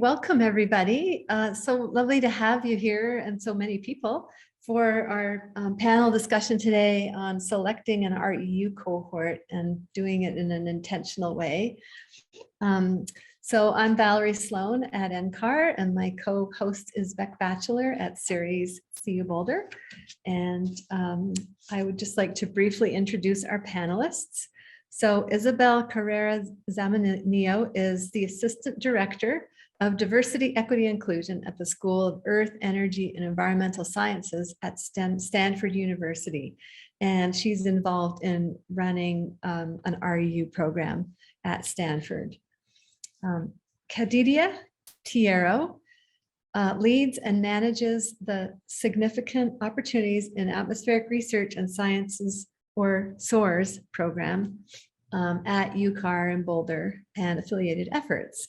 Welcome, everybody. So lovely to have you here and so many people for our panel discussion today on selecting an REU cohort and doing it in an intentional way. So I'm Valerie Sloan at NCAR, and my co-host is Batchelor at Series CU Boulder. And I would just like to briefly introduce our panelists. So Isabel Carrera Zamanillo is the Assistant Director of Diversity, Equity, Inclusion at the School of Earth, Energy, and Environmental Sciences at Stanford University. And she's involved in running an REU program at Stanford. Kadidia Thiero leads and manages the Significant Opportunities in Atmospheric Research and Sciences, or SOARS program at UCAR in Boulder and affiliated efforts.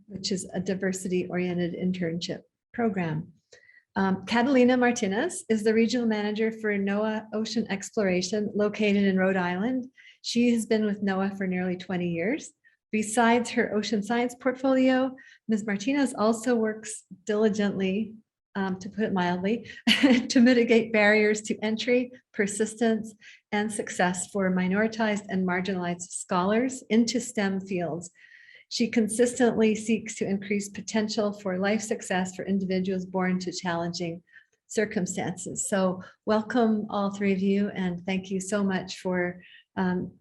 Which is a diversity-oriented internship program. Catalina Martinez is the regional manager for NOAA Ocean Exploration located in Rhode Island. She has been with NOAA for nearly 20 years. Besides her ocean science portfolio, Ms. Martinez also works diligently, to put it mildly, to mitigate barriers to entry, persistence, and success for minoritized and marginalized scholars into STEM fields. She consistently seeks to increase potential for life success for individuals born to challenging circumstances. So welcome all three of you, and thank you so much for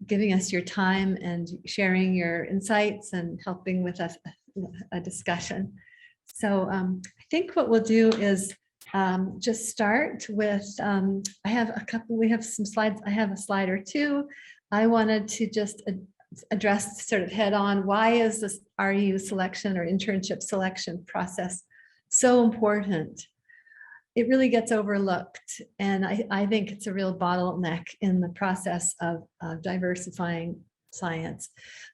giving us your time and sharing your insights and helping with us a discussion. So I think what we'll do is just start with, we have some slides. I have a slide or two. I wanted to just address sort of head on, why is this REU selection or internship selection process so important? It really gets overlooked, and I think it's a real bottleneck in the process of diversifying science.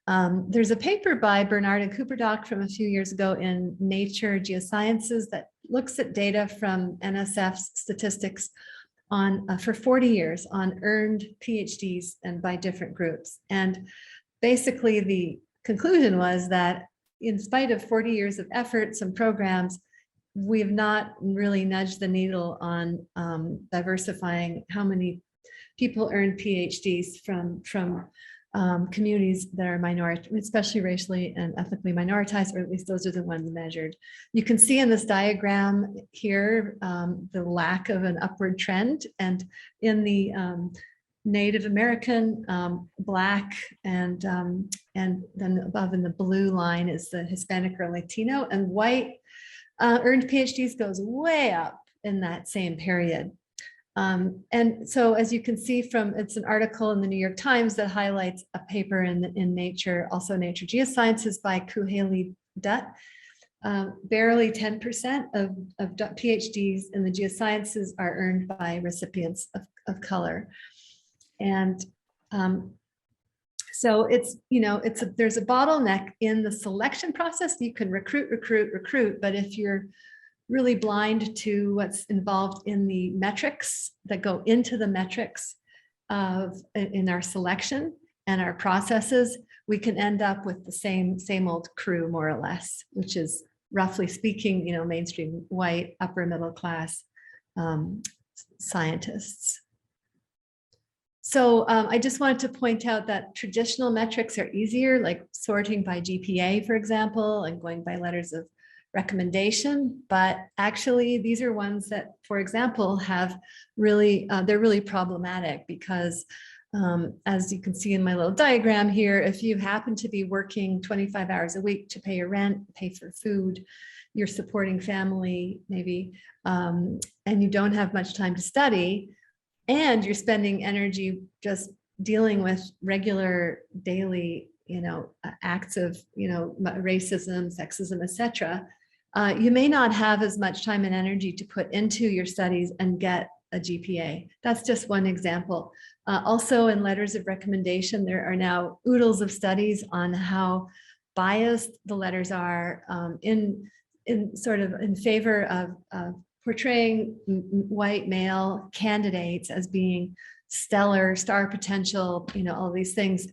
There's a paper by Bernard and Cooperdock from a few years ago in Nature Geosciences that looks at data from NSF's statistics on for 40 years on earned PhDs and by different groups. And basically the conclusion was that in spite of 40 years of efforts and programs, we have not really nudged the needle on diversifying how many people earn PhDs from communities that are minority, especially racially and ethnically minoritized, or at least those are the ones measured. You can see in this diagram here the lack of an upward trend, and in the Native American, Black, and then above in the blue line is the Hispanic or Latino, and white earned PhDs goes way up in that same period. And so as you can see from, it's an article in the New York Times that highlights a paper in Nature, also Nature Geosciences by Kuheli Dutt. Barely 10% of PhDs in the geosciences are earned by recipients of color. And so it's, there's a bottleneck in the selection process. You can recruit, but if you're really blind to what's involved in the metrics that go into the metrics in our selection and our processes, we can end up with the same old crew, more or less, which is roughly speaking, mainstream white, upper middle class scientists. So I just wanted to point out that traditional metrics are easier, like sorting by GPA, for example, and going by letters of recommendation. But actually, these are ones that, for example, have really, they're really problematic because as you can see in my little diagram here, if you happen to be working 25 hours a week to pay your rent, pay for food, you're supporting family maybe, and you don't have much time to study, and you're spending energy just dealing with regular daily, acts of, racism, sexism, etc. You may not have as much time and energy to put into your studies and get a GPA. That's just one example. Also in letters of recommendation, there are now oodles of studies on how biased the letters are in favor of portraying white male candidates as being stellar, star potential, all these things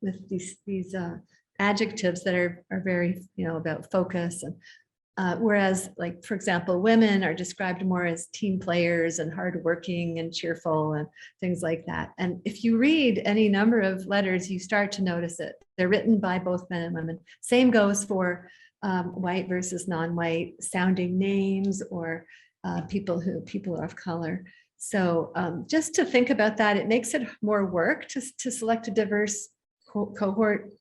with these adjectives that are very, about focus. And whereas, like, for example, women are described more as team players and hardworking and cheerful and things like that. And if you read any number of letters, you start to notice it. They're written by both men and women. Same goes for white versus non-white sounding names, or people are of color. So just to think about that, it makes it more work to select a diverse cohort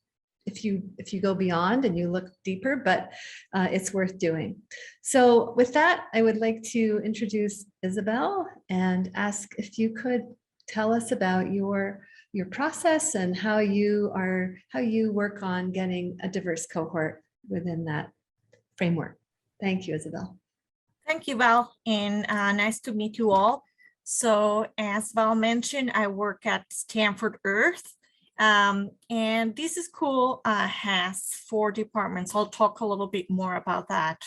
if you go beyond and you look deeper, but it's worth doing. So with that, I would like to introduce Isabel and ask if you could tell us about your process and how you work on getting a diverse cohort within that framework. Thank you, Isabel. Thank you, Val, and nice to meet you all. So as Val mentioned, I work at Stanford Earth. And this school has 4 departments. I'll talk a little bit more about that.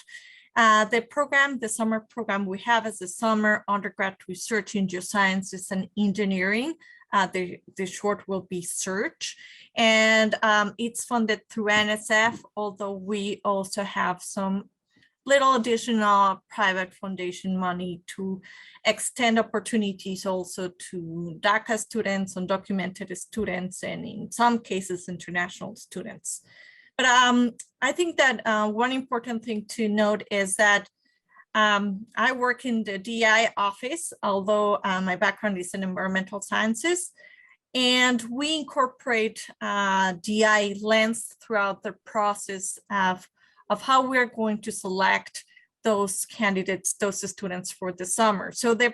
The summer program we have is the summer undergrad research in geosciences and engineering. The short will be SEARCH, and it's funded through NSF, although we also have some little additional private foundation money to extend opportunities also to DACA students, undocumented students, and in some cases, international students. But I think that one important thing to note is that I work in the DI office, although my background is in environmental sciences, and we incorporate DI lens throughout the process of how we're going to select those candidates, those students for the summer. So the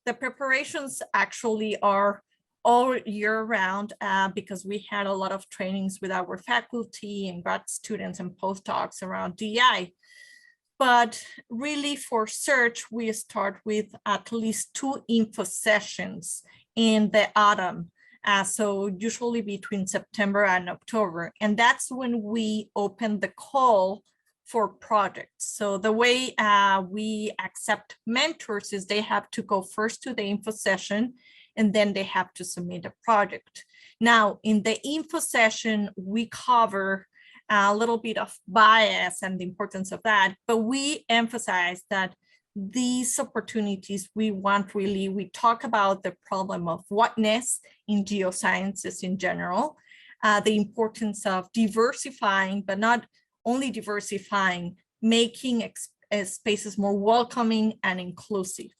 preparations actually are all year round because we had a lot of trainings with our faculty and grad students and postdocs around DI. But really for SEARCH, we start with at least 2 info sessions in the autumn. So usually between September and October, and that's when we open the call for projects. So the way we accept mentors is they have to go first to the info session, and then they have to submit a project. Now, in the info session, we cover a little bit of bias and the importance of that, but we emphasize that these opportunities we talk about the problem of whatness in geosciences in general, the importance of diversifying, but not only diversifying, making spaces more welcoming and inclusive.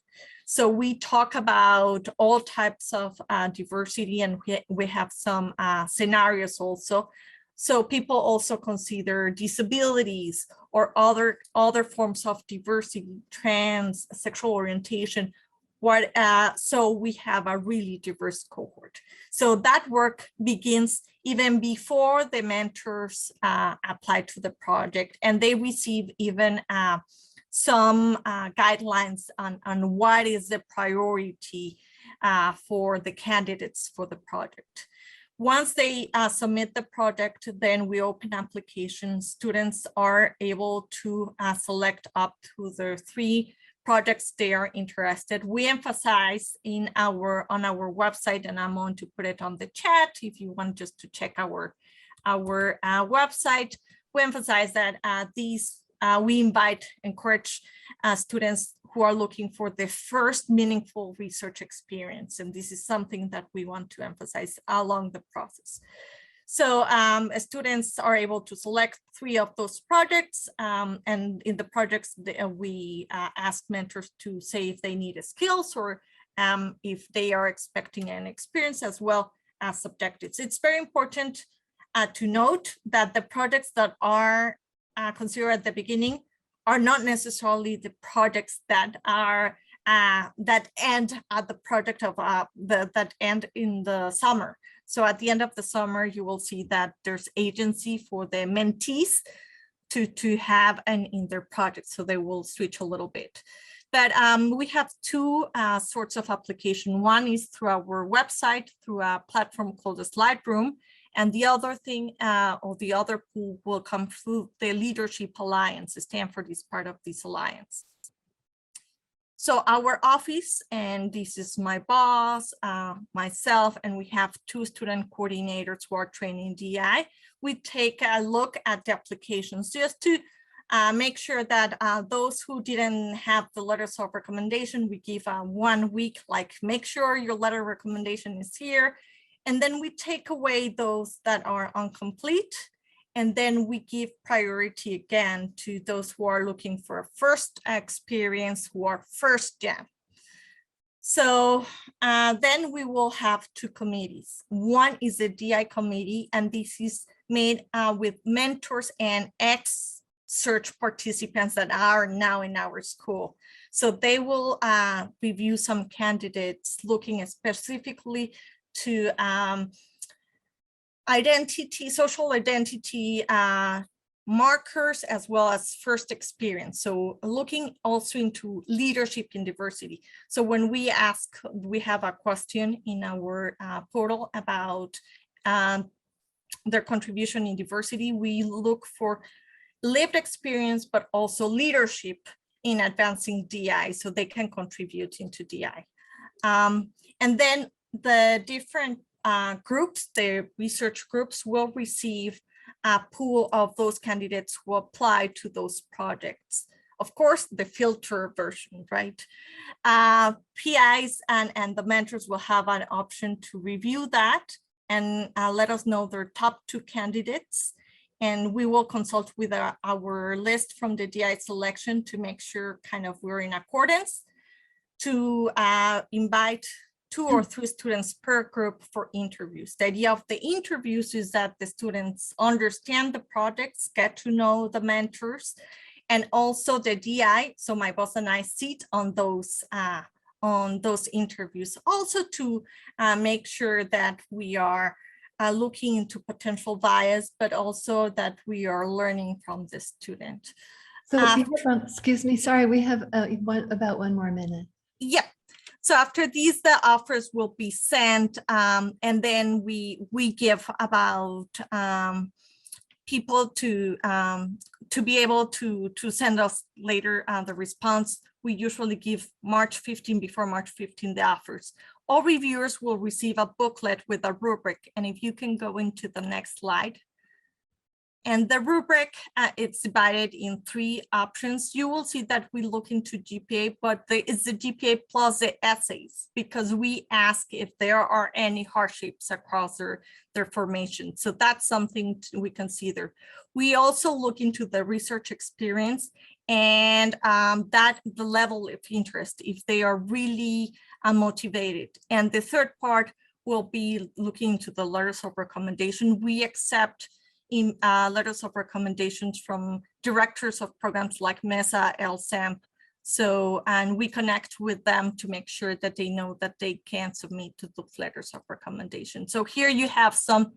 So we talk about all types of diversity, and we have some scenarios also. So people also consider disabilities or other forms of diversity, trans, sexual orientation. So we have a really diverse cohort. So that work begins even before the mentors apply to the project, and they receive even some guidelines on what is the priority for the candidates for the project. Once they submit the project, then we open applications. Students are able to select up to the 3 projects they are interested. We emphasize on our website, and I'm going to put it on the chat if you want just to check our website. We emphasize that we encourage students who are looking for the first meaningful research experience. And this is something that we want to emphasize along the process. So students are able to select 3 of those projects. And in the projects, we ask mentors to say if they need skills or if they are expecting an experience, as well as objectives. It's very important to note that the projects that are considered at the beginning are not necessarily the projects that are that end at the project of that end in the summer. So at the end of the summer, you will see that there's agency for the mentees to have in their project, so they will switch a little bit. But we have 2 sorts of application. One is through our website, through a platform called the Slide Room. And the other thing, or the other pool, will come through the Leadership Alliance. Stanford is part of this alliance. So our office, and this is my boss, myself, and we have 2 student coordinators who are training DI. we take a look at the applications just to make sure that those who didn't have the letters of recommendation, we give 1 week, like make sure your letter of recommendation is here. And then we take away those that are incomplete. And then we give priority again to those who are looking for a first experience, who are first gen. So then we will have 2 committees. One is the DI committee, and this is made with mentors and ex-search participants that are now in our school. So they will review some candidates looking specifically to identity, social identity markers, as well as first experience. So looking also into leadership in diversity. So when we ask, we have a question in our portal about their contribution in diversity, we look for lived experience, but also leadership in advancing DI, so they can contribute into DI. And then the different groups, the research groups, will receive a pool of those candidates who apply to those projects. Of course, the filter version, right? PIs and the mentors will have an option to review that and let us know their top 2 candidates. And we will consult with our list from the DI selection to make sure kind of we're in accordance to invite 2 or 3 students per group for interviews. The idea of the interviews is that the students understand the projects, get to know the mentors, and also the DI. So my boss and I sit on those interviews, also to make sure that we are looking into potential bias, but also that we are learning from the student. So excuse me, sorry, we have about 1 more minute. Yeah. So after these, the offers will be sent, and then we give about people to be able to send us later the response. We usually give March 15, before March 15, the offers. All reviewers will receive a booklet with a rubric, and if you can go into the next slide. And the rubric, it's divided in 3 options. You will see that we look into GPA, but it's the GPA plus the essays, because we ask if there are any hardships across their formation. So that's something we consider. We also look into the research experience and the level of interest, if they are really motivated. And the third part will be looking into the letters of recommendation. We accept in letters of recommendations from directors of programs like MESA, LSAMP. So, and we connect with them to make sure that they know that they can submit to those letters of recommendation. So here you have some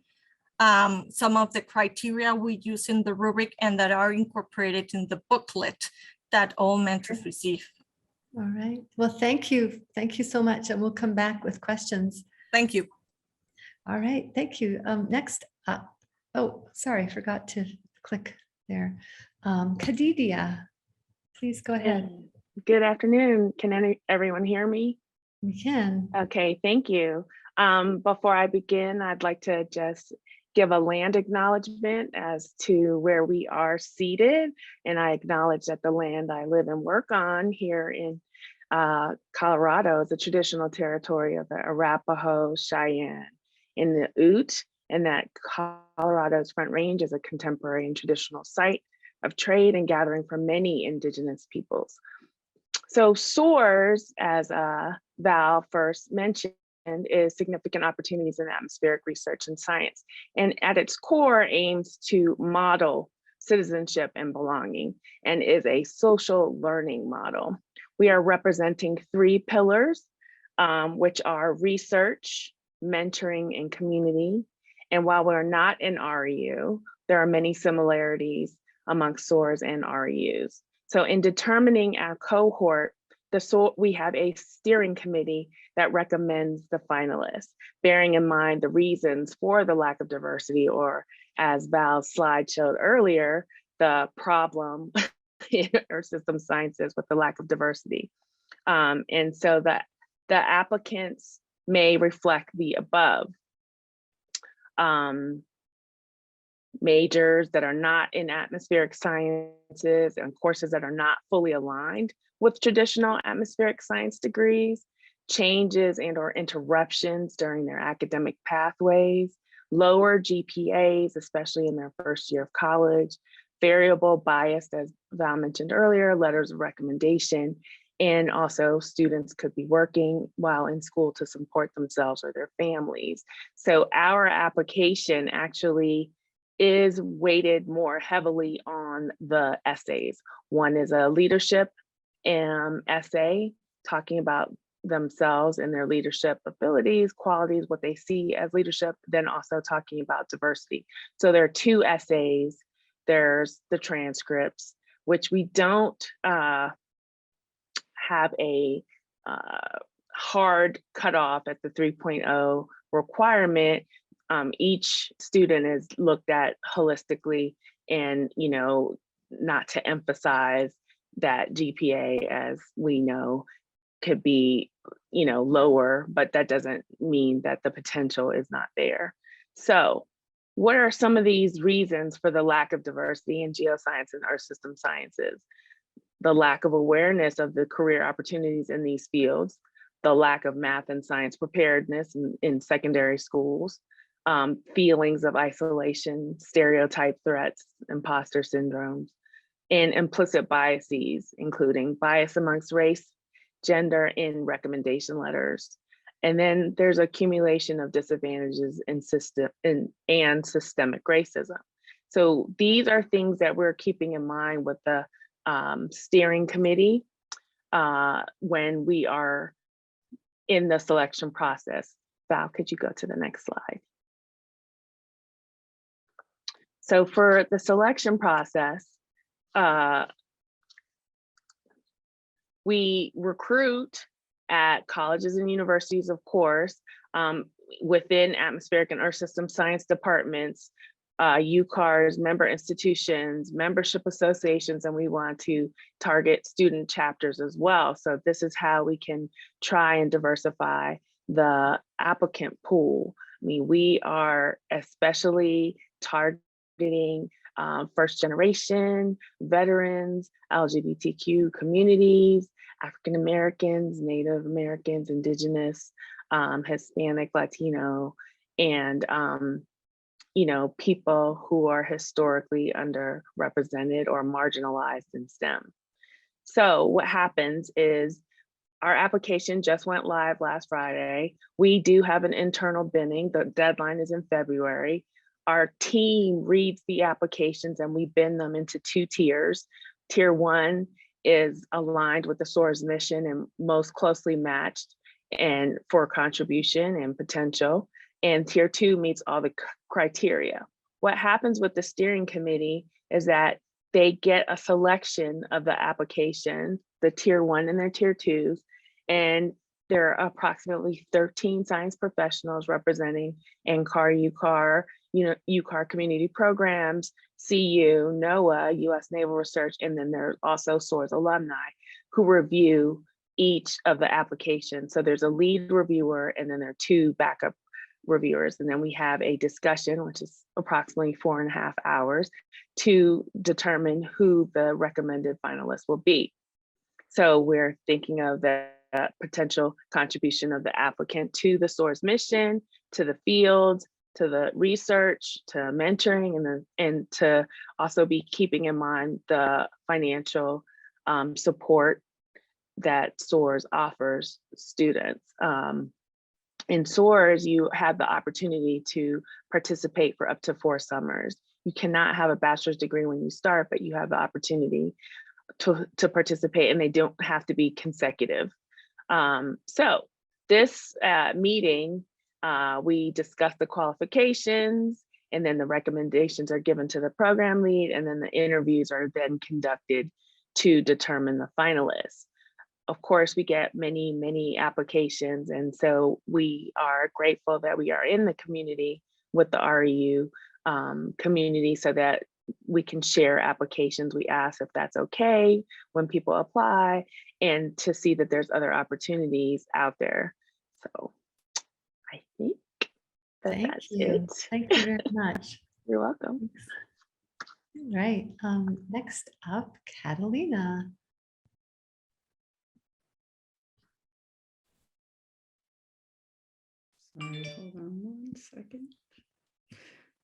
of the criteria we use in the rubric and that are incorporated in the booklet that all mentors receive. All right. Well, thank you. Thank you so much. And we'll come back with questions. Thank you. All right. Thank you. Next up. Oh, sorry, I forgot to click there. Kadidia, please go ahead. Good afternoon. Can everyone hear me? We can. Okay, thank you. Before I begin, I'd like to just give a land acknowledgement as to where we are seated. And I acknowledge that the land I live and work on here in Colorado is the traditional territory of the Arapaho, Cheyenne, and the Ute, and that Colorado's Front Range is a contemporary and traditional site of trade and gathering for many indigenous peoples. So SOARS, as Val first mentioned, is significant opportunities in atmospheric research and science, and at its core aims to model citizenship and belonging, and is a social learning model. We are representing 3 pillars, which are research, mentoring, and community. And while we're not in REU, there are many similarities among SOARs and REUs. So in determining our cohort, we have a steering committee that recommends the finalists, bearing in mind the reasons for the lack of diversity, or as Val's slide showed earlier, the problem in our system sciences with the lack of diversity. And so that the applicants may reflect the above. majors that are not in atmospheric sciences and courses that are not fully aligned with traditional atmospheric science degrees, changes and or interruptions during their academic pathways, lower GPAs, especially in their first year of college, variable bias, as Val mentioned earlier, letters of recommendation, and also students could be working while in school to support themselves or their families. So our application actually is weighted more heavily on the essays. One is a leadership essay talking about themselves and their leadership abilities, qualities, what they see as leadership, then also talking about diversity. So there are 2 essays. There's the transcripts, which we don't have a hard cutoff at the 3.0 requirement. Each student is looked at holistically, and not to emphasize that GPA, as we know, could be lower, but that doesn't mean that the potential is not there. So what are some of these reasons for the lack of diversity in geoscience and earth system sciences? The lack of awareness of the career opportunities in these fields, the lack of math and science preparedness in secondary schools, feelings of isolation, stereotype threats, imposter syndromes, and implicit biases, including bias amongst race, gender in recommendation letters. And then there's accumulation of disadvantages and systemic racism. So these are things that we're keeping in mind with the steering committee when we are in the selection process. Val, could you go to the next slide? So for the selection process, we recruit at colleges and universities, of course, within atmospheric and earth system science departments, UCARs, member institutions, membership associations, and we want to target student chapters as well. So this is how we can try and diversify the applicant pool. I mean, we are especially targeting first generation, veterans, LGBTQ communities, African Americans, Native Americans, Indigenous, Hispanic, Latino, and people who are historically underrepresented or marginalized in STEM. So what happens is our application just went live last Friday. We do have an internal binning. The deadline is in February. Our team reads the applications and we bin them into 2 tiers. Tier 1 is aligned with the SOAR's mission and most closely matched and for contribution and potential. And tier 2 meets all the criteria. What happens with the steering committee is that they get a selection of the application, the tier 1 and their tier 2s, and there are approximately 13 science professionals representing NCAR, UCAR, UCAR community programs, CU, NOAA, US Naval Research, and then there's also SOAR's alumni who review each of the applications. So there's a lead reviewer and then there are 2 backup reviewers. And then we have a discussion, which is approximately 4.5 hours to determine who the recommended finalist will be. So we're thinking of the potential contribution of the applicant to the SOAR's mission, to the field, to the research, to mentoring, and to also be keeping in mind the financial support that SOAR's offers students. In SOAR's, you have the opportunity to participate for up to 4 summers. You cannot have a bachelor's degree when you start, but you have the opportunity to participate, and they don't have to be consecutive. So this meeting, we discuss the qualifications, and then the recommendations are given to the program lead, and then the interviews are then conducted to determine the finalists. Of course, we get many, many applications, and so we are grateful that we are in the community with the REU community so that we can share applications. We ask if that's okay when people apply and to see that there's other opportunities out there. So I think that that's it. Thank you very much. You're welcome. All right. Next up, Catalina. Sorry, hold on 1 second.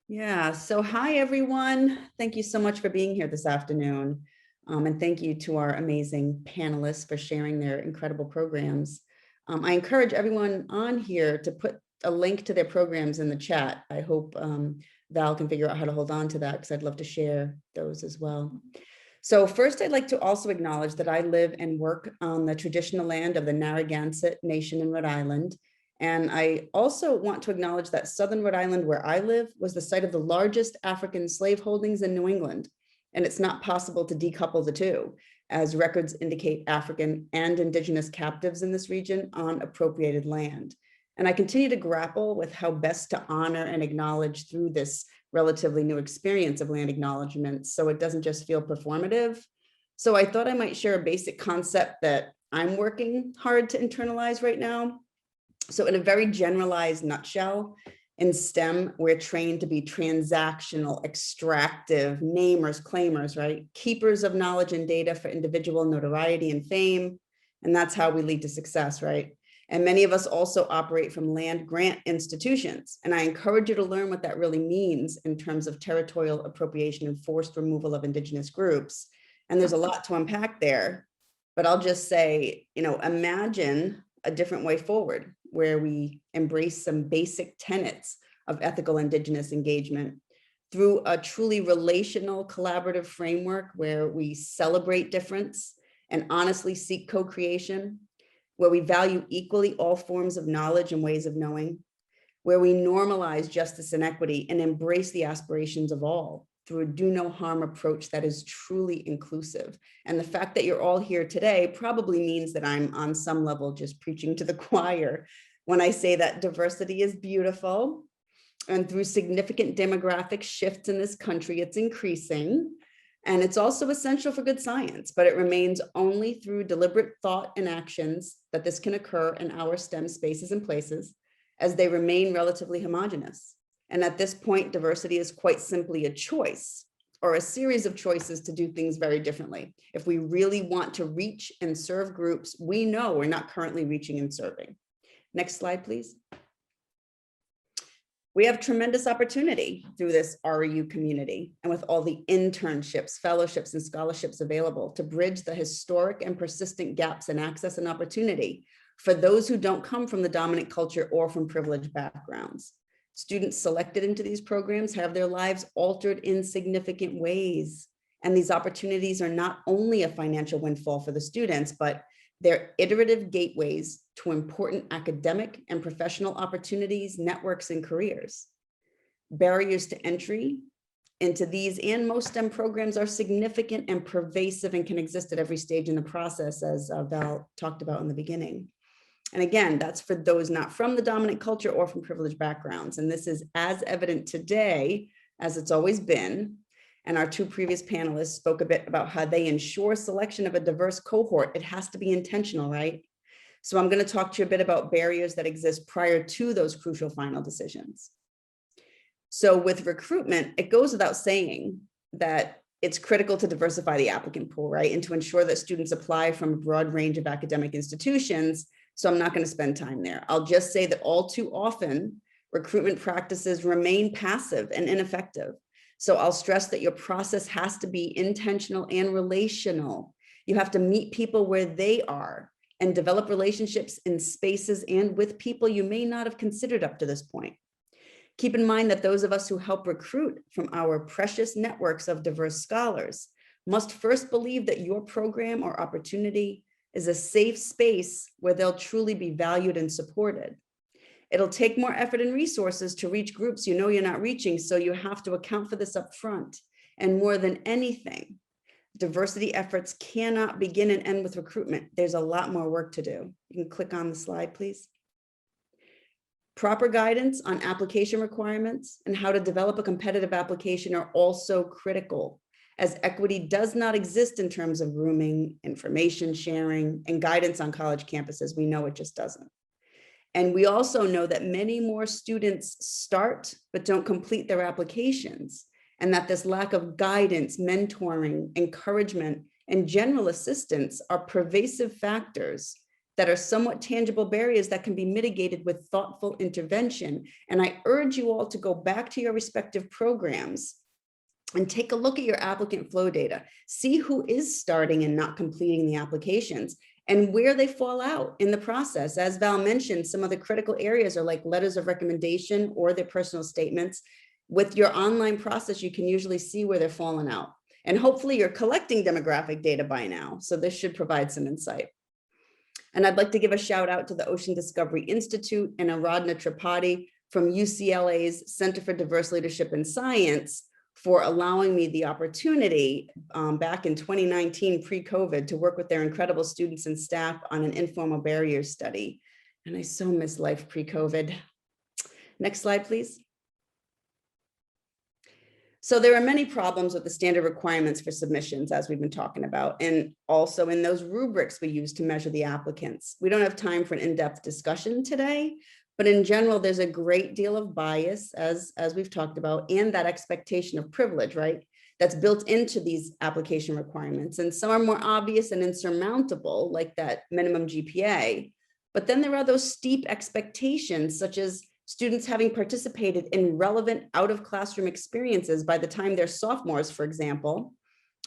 Yeah, so hi, everyone. Thank you so much for being here this afternoon. And thank you to our amazing panelists for sharing their incredible programs. I encourage everyone on here to put a link to their programs in the chat. I hope Val can figure out how to hold on to that because I'd love to share those as well. So first, I'd like to also acknowledge that I live and work on the traditional land of the Narragansett Nation in Rhode Island. And I also want to acknowledge that Southern Rhode Island, where I live, was the site of the largest African slave holdings in New England. And it's not possible to decouple the two, as records indicate African and Indigenous captives in this region on appropriated land. And I continue to grapple with how best to honor and acknowledge through this relatively new experience of land acknowledgement, so it doesn't just feel performative. So I thought I might share a basic concept that I'm working hard to internalize right now. So in a very generalized nutshell, in STEM, we're trained to be transactional, extractive, namers, claimers, right? Keepers of knowledge and data for individual notoriety and fame. And that's how we lead to success, right? And many of us also operate from land grant institutions. And I encourage you to learn what that really means in terms of territorial appropriation and forced removal of Indigenous groups. And there's a lot to unpack there, but I'll just say, imagine a different way forward where we embrace some basic tenets of ethical Indigenous engagement through a truly relational collaborative framework where we celebrate difference and honestly seek co-creation, where we value equally all forms of knowledge and ways of knowing, where we normalize justice and equity and embrace the aspirations of all through a do no harm approach that is truly inclusive. And the fact that you're all here today probably means that I'm on some level just preaching to the choir when I say that diversity is beautiful. And through significant demographic shifts in this country, it's increasing. And it's also essential for good science, but it remains only through deliberate thought and actions that this can occur in our STEM spaces and places, as they remain relatively homogeneous. And at this point, diversity is quite simply a choice or a series of choices to do things very differently. If we really want to reach and serve groups we know we're not currently reaching and serving. Next slide, please. We have tremendous opportunity through this REU community and with all the internships, fellowships, and scholarships available to bridge the historic and persistent gaps in access and opportunity for those who don't come from the dominant culture or from privileged backgrounds. Students selected into these programs have their lives altered in significant ways. And these opportunities are not only a financial windfall for the students, but they're iterative gateways to important academic and professional opportunities, networks, and careers. Barriers to entry into these and most STEM programs are significant and pervasive and can exist at every stage in the process, as Val talked about in the beginning. And again, that's for those not from the dominant culture or from privileged backgrounds. And this is as evident today as it's always been. And our two previous panelists spoke a bit about how they ensure selection of a diverse cohort. It has to be intentional, right? So I'm going to talk to you a bit about barriers that exist prior to those crucial final decisions. So with recruitment, it goes without saying that it's critical to diversify the applicant pool, right? And to ensure that students apply from a broad range of academic institutions. So I'm not going to spend time there. I'll just say that all too often, recruitment practices remain passive and ineffective. So I'll stress that your process has to be intentional and relational. You have to meet people where they are and develop relationships in spaces and with people you may not have considered up to this point. Keep in mind that those of us who help recruit from our precious networks of diverse scholars must first believe that your program or opportunity is a safe space where they'll truly be valued and supported. It'll take more effort and resources to reach groups you know you're not reaching, so you have to account for this up front. And more than anything, diversity efforts cannot begin and end with recruitment. There's a lot more work to do. You can click on the slide, please. Proper guidance on application requirements and how to develop a competitive application are also critical, as equity does not exist in terms of grooming, information sharing, and guidance on college campuses. We know it just doesn't. And we also know that many more students start but don't complete their applications, and that this lack of guidance, mentoring, encouragement, and general assistance are pervasive factors that are somewhat tangible barriers that can be mitigated with thoughtful intervention. And I urge you all to go back to your respective programs and take a look at your applicant flow data. See who is starting and not completing the applications and where they fall out in the process. As Val mentioned, some of the critical areas are like letters of recommendation or their personal statements. With your online process, you can usually see where they're falling out. And hopefully you're collecting demographic data by now. So this should provide some insight. And I'd like to give a shout out to the Ocean Discovery Institute and Aradhana Tripathi from UCLA's Center for Diverse Leadership in Science for allowing me the opportunity back in 2019, pre-COVID, to work with their incredible students and staff on an informal barriers study. And I so miss life pre-COVID. Next slide, please. So there are many problems with the standard requirements for submissions, as we've been talking about, and also in those rubrics we use to measure the applicants. We don't have time for an in-depth discussion today, but in general, there's a great deal of bias, as we've talked about, and that expectation of privilege, right? That's built into these application requirements. And some are more obvious and insurmountable, like that minimum GPA. But then there are those steep expectations, such as students having participated in relevant out-of-classroom experiences by the time they're sophomores, for example,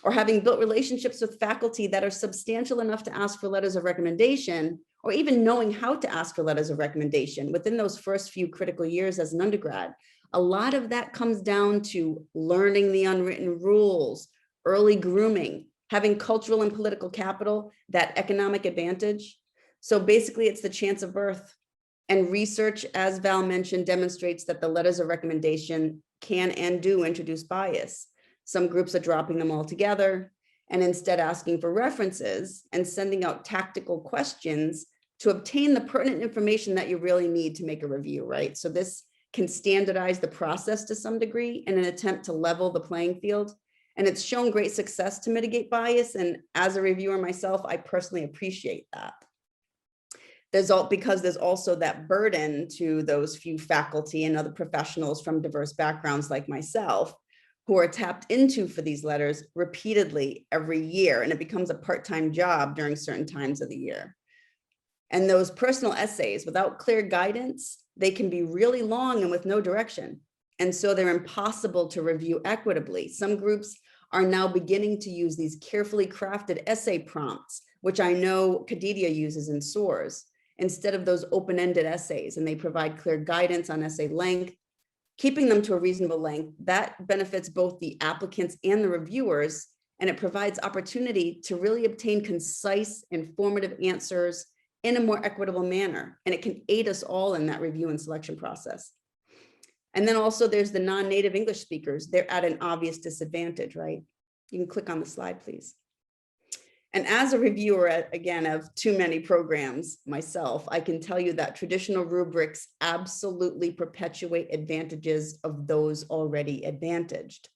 or having built relationships with faculty that are substantial enough to ask for letters of recommendation, or even knowing how to ask for letters of recommendation within those first few critical years as an undergrad. A lot of that comes down to learning the unwritten rules, early grooming, having cultural and political capital, that economic advantage. So basically it's the chance of birth. And research, as Val mentioned, demonstrates that the letters of recommendation can and do introduce bias. Some groups are dropping them altogether and instead asking for references and sending out tactical questions to obtain the pertinent information that you really need to make a review, right? So this can standardize the process to some degree in an attempt to level the playing field. And it's shown great success to mitigate bias. And as a reviewer myself, I personally appreciate that. Because there's also that burden to those few faculty and other professionals from diverse backgrounds like myself who are tapped into for these letters repeatedly every year, and it becomes a part-time job during certain times of the year. And those personal essays, without clear guidance, they can be really long and with no direction. And so they're impossible to review equitably. Some groups are now beginning to use these carefully crafted essay prompts, which I know Kadidia uses in SOARS, instead of those open-ended essays, and they provide clear guidance on essay length, keeping them to a reasonable length. That benefits both the applicants and the reviewers, and it provides opportunity to really obtain concise, informative answers in a more equitable manner, and it can aid us all in that review and selection process. And then also there's the non-native English speakers. They're at an obvious disadvantage, right? You can click on the slide, please. And as a reviewer, again, of too many programs myself, I can tell you that traditional rubrics absolutely perpetuate advantages of those already advantaged.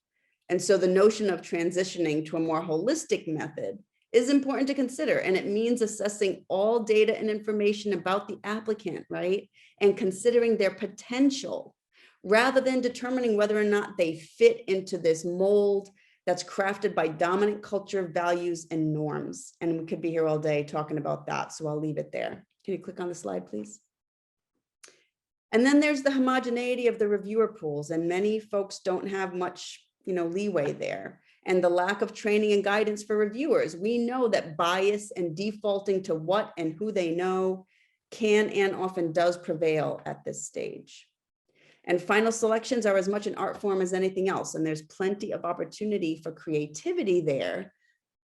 And so the notion of transitioning to a more holistic method is important to consider. And it means assessing all data and information about the applicant, right? And considering their potential rather than determining whether or not they fit into this mold that's crafted by dominant culture, values, and norms. And we could be here all day talking about that, so I'll leave it there. Can you click on the slide, please? And then there's the homogeneity of the reviewer pools, and many folks don't have much, leeway there. And the lack of training and guidance for reviewers. We know that bias and defaulting to what and who they know can and often does prevail at this stage. And final selections are as much an art form as anything else. And there's plenty of opportunity for creativity there,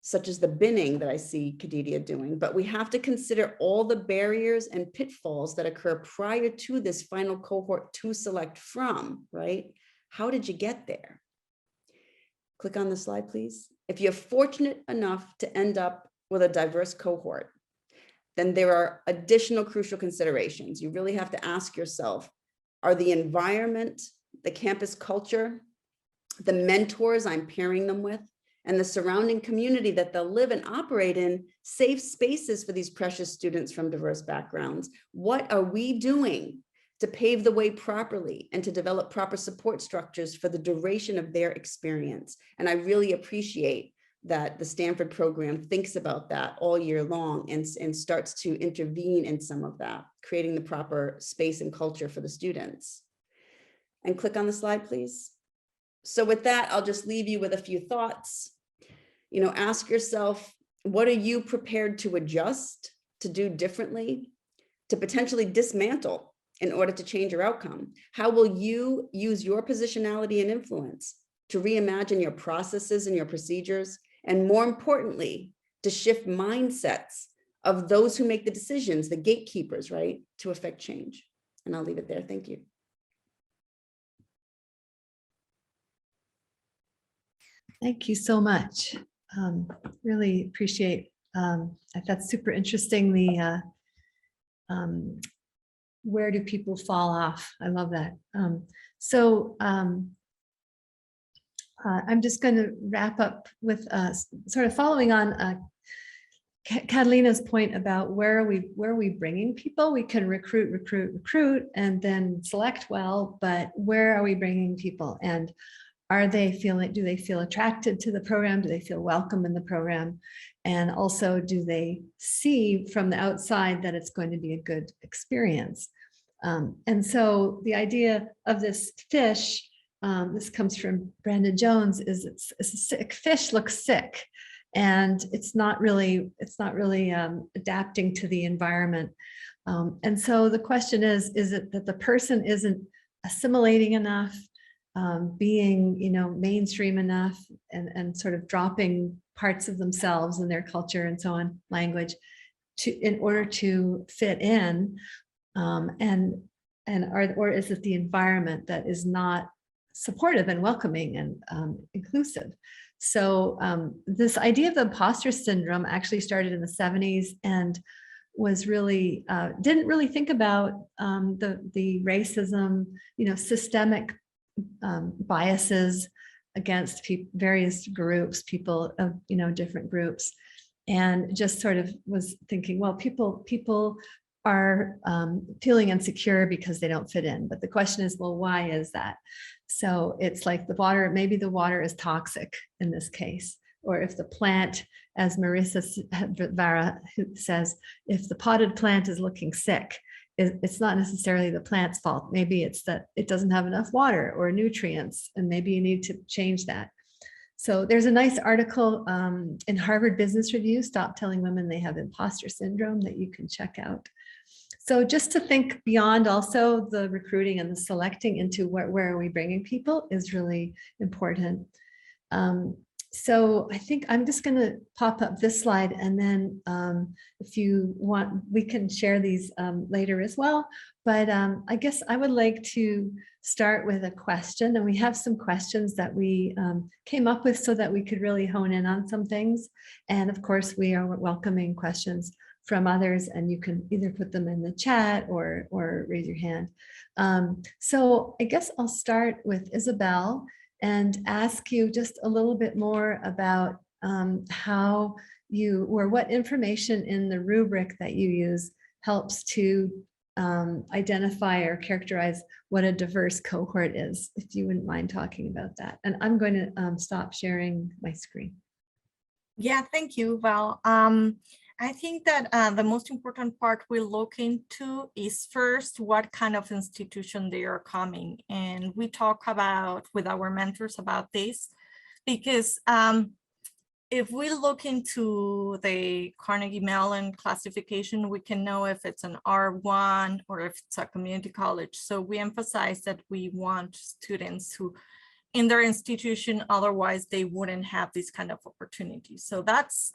such as the binning that I see Kadidia doing. But we have to consider all the barriers and pitfalls that occur prior to this final cohort to select from, right? How did you get there? Click on the slide, please. If you're fortunate enough to end up with a diverse cohort, then there are additional crucial considerations. You really have to ask yourself, are the environment, the campus culture, the mentors I'm pairing them with, and the surrounding community that they'll live and operate in safe spaces for these precious students from diverse backgrounds. What are we doing to pave the way properly and to develop proper support structures for the duration of their experience? And I really appreciate that the Stanford program thinks about that all year long and starts to intervene in some of that, creating the proper space and culture for the students. And click on the slide, please. So with that, I'll just leave you with a few thoughts. You know, ask yourself, what are you prepared to adjust, to do differently, to potentially dismantle in order to change your outcome? How will you use your positionality and influence to reimagine your processes and your procedures? And more importantly, to shift mindsets of those who make the decisions, the gatekeepers, right, to affect change. And I'll leave it there. Thank you. Thank you so much. Really appreciate, that's super interesting. The where do people fall off? I love that. I'm just going to wrap up with sort of following on Catalina's point about where are we bringing people? We can recruit, and then select well, but where are we bringing people? And do they feel attracted to the program? Do they feel welcome in the program? And also, do they see from the outside that it's going to be a good experience? And so the idea of this fish, this comes from Brandon Jones, is it's a sick fish looks sick, and it's not really adapting to the environment. And so the question is it that the person isn't assimilating enough, being, mainstream enough, and sort of dropping parts of themselves and their culture and so on, language, in order to fit in, or is it the environment that is not supportive and welcoming and inclusive? So this idea of the imposter syndrome actually started in the 70s and was really didn't really think about the racism, systemic biases against various groups, people of different groups, and just sort of was thinking, well, people are feeling insecure because they don't fit in. But the question is, well, why is that? So it's like the water, maybe the water is toxic in this case, or if the plant, as Marissa Vara says, if the potted plant is looking sick, it's not necessarily the plant's fault. Maybe it's that it doesn't have enough water or nutrients, and maybe you need to change that. So there's a nice article in Harvard Business Review, Stop Telling Women They Have Imposter Syndrome, that you can check out. So just to think beyond also the recruiting and the selecting into where are we bringing people is really important. So I think I'm just going to pop up this slide, and then if you want, we can share these later as well. But I guess I would like to start with a question, and we have some questions that we came up with so that we could really hone in on some things. And of course, we are welcoming questions from others, and you can either put them in the chat or raise your hand. So I guess I'll start with Isabel and ask you just a little bit more about how you, or what information in the rubric that you use helps to identify or characterize what a diverse cohort is, if you wouldn't mind talking about that. And I'm going to stop sharing my screen. Yeah, thank you, Val. I think that the most important part we look into is first what kind of institution they are coming. And we talk about with our mentors about this, because if we look into the Carnegie Mellon classification, we can know if it's an R1 or if it's a community college. So we emphasize that we want students who in their institution, otherwise they wouldn't have this kind of opportunity. So that's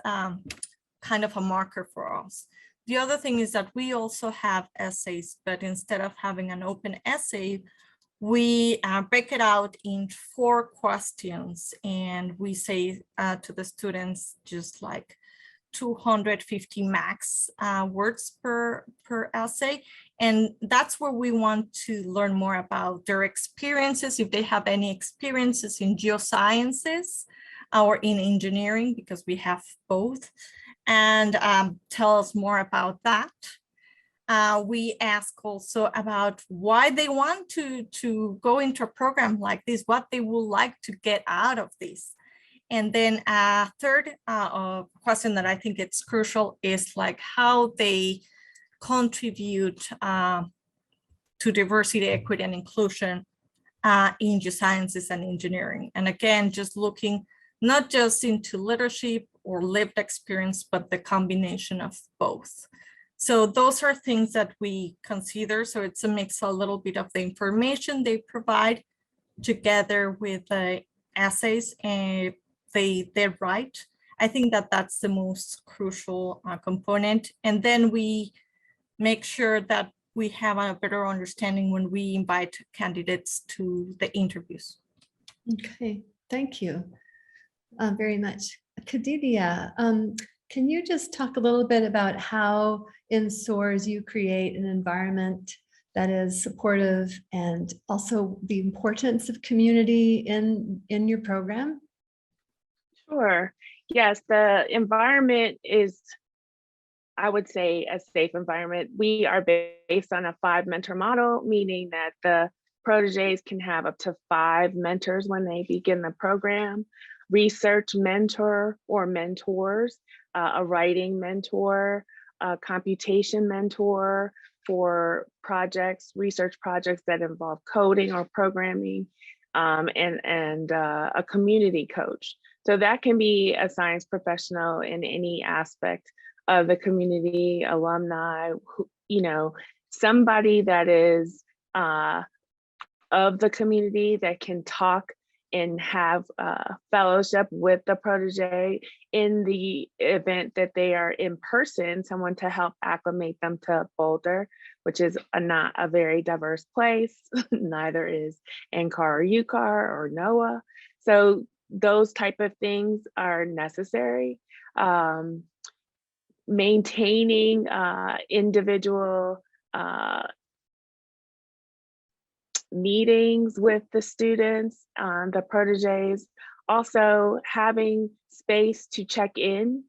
kind of a marker for us. The other thing is that we also have essays, but instead of having an open essay, we break it out in 4 questions, and we say to the students just like 250 max words per essay. And that's where we want to learn more about their experiences, if they have any experiences in geosciences, or in engineering, because we have both, and tell us more about that. We ask also about why they want to go into a program like this, what they would like to get out of this. And then a third question that I think it's crucial is like how they contribute to diversity, equity, and inclusion in geosciences and engineering. And again, just looking not just into leadership or lived experience, but the combination of both. So those are things that we consider. So it's a mix, a little bit of the information they provide together with the essays and they write. I think that that's the most crucial component. And then we make sure that we have a better understanding when we invite candidates to the interviews. Okay, thank you very much. Kadidia, can you just talk a little bit about how in SOARS you create an environment that is supportive and also the importance of community in your program? Sure. Yes, the environment is, I would say, a safe environment. We are based on a 5-mentor model, meaning that the proteges can have up to 5 mentors when they begin the program. Research mentor or mentors, a writing mentor, a computation mentor for projects, research projects that involve coding or programming, and a community coach. So that can be a science professional in any aspect of the community, alumni, you know, somebody that is of the community that can talk and have fellowship with the protege in the event that they are in person, someone to help acclimate them to Boulder, which is not a very diverse place. Neither is NCAR or UCAR or NOAA. So those type of things are necessary. Maintaining individual meetings with the students, the proteges, also having space to check in.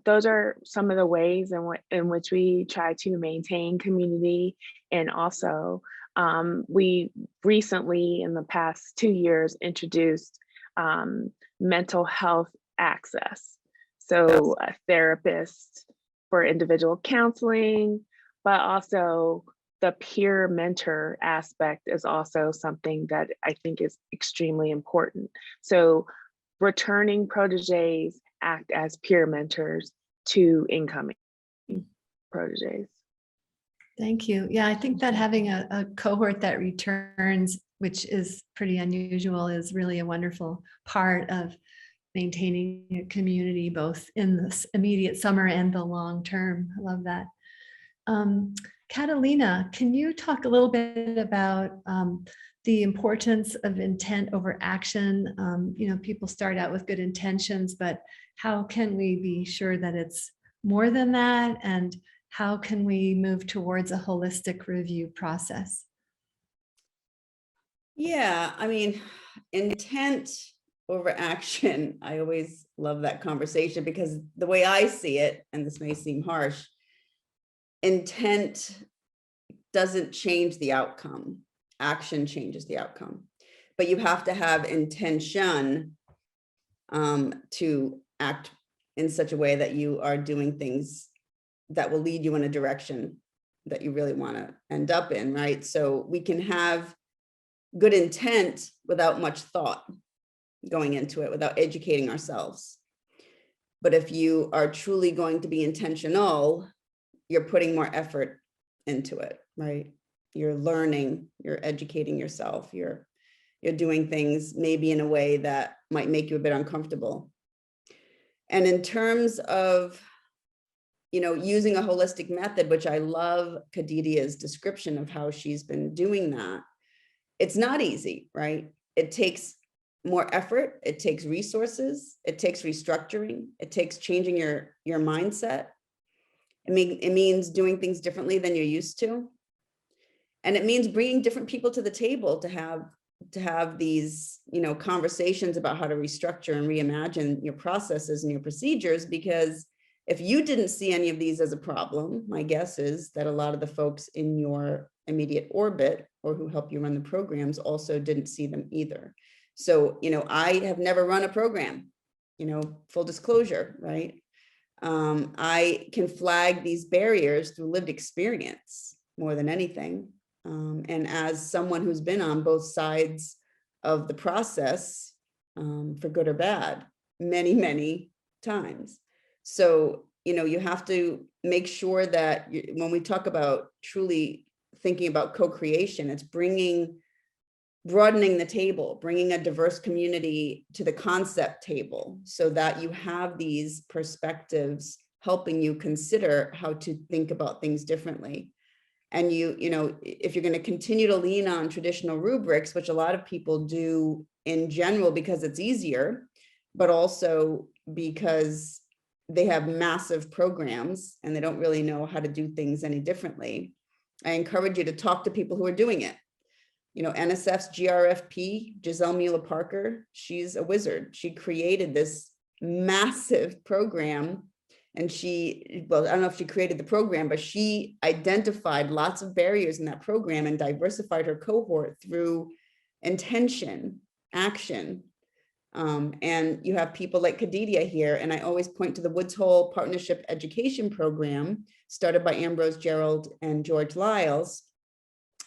Those are some of the ways in which we try to maintain community. And also, we recently, in the past 2 years, introduced mental health access. So a therapist for individual counseling, but also the peer mentor aspect is also something that I think is extremely important. So returning proteges act as peer mentors to incoming proteges. Thank you. Yeah, I think that having a cohort that returns, which is pretty unusual, is really a wonderful part of maintaining a community, both in this immediate summer and the long term. I love that. Catalina, can you talk a little bit about the importance of intent over action? You know, people start out with good intentions, but how can we be sure that it's more than that? And how can we move towards a holistic review process? Yeah, I mean, intent over action. I always love that conversation because the way I see it, and this may seem harsh, intent doesn't change the outcome. Action changes the outcome. But you have to have intention to act in such a way that you are doing things that will lead you in a direction that you really want to end up in, right? So we can have good intent without much thought going into it, without educating ourselves. But if you are truly going to be intentional, you're putting more effort into it, right? You're learning, you're educating yourself, you're doing things maybe in a way that might make you a bit uncomfortable. And in terms of, you know, using a holistic method, which I love Kadidia's description of how she's been doing that, it's not easy, right? It takes more effort, it takes resources, it takes restructuring, it takes changing your mindset. It means doing things differently than you're used to. And it means bringing different people to the table to have to have these, conversations about how to restructure and reimagine your processes and your procedures, because if you didn't see any of these as a problem, my guess is that a lot of the folks in your immediate orbit or who help you run the programs also didn't see them either. So, I have never run a program, full disclosure, right? I can flag these barriers through lived experience more than anything. And as someone who's been on both sides of the process, for good or bad, many, many times. So, you have to make sure that when we talk about truly thinking about co-creation, it's broadening the table, bringing a diverse community to the concept table so that you have these perspectives helping you consider how to think about things differently. And if you're going to continue to lean on traditional rubrics, which a lot of people do in general because it's easier, but also because they have massive programs and they don't really know how to do things any differently, I encourage you to talk to people who are doing it. NSF's GRFP, Giselle Mueller-Parker, she's a wizard. She created this massive program. And I don't know if she created the program, but she identified lots of barriers in that program and diversified her cohort through intention, action. And you have people like Kadidia here. And I always point to the Woods Hole Partnership Education Program started by Ambrose Gerald and George Lyles.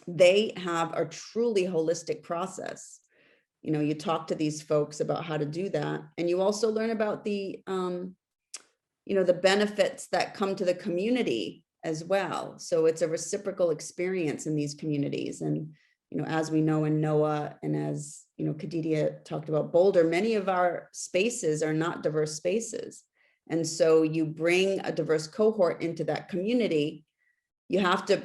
They have a truly holistic process. You talk to these folks about how to do that. And you also learn about the benefits that come to the community as well. So it's a reciprocal experience in these communities. And, as we know in NOAA, and as, Kadidia talked about Boulder, many of our spaces are not diverse spaces. And so you bring a diverse cohort into that community, you have to,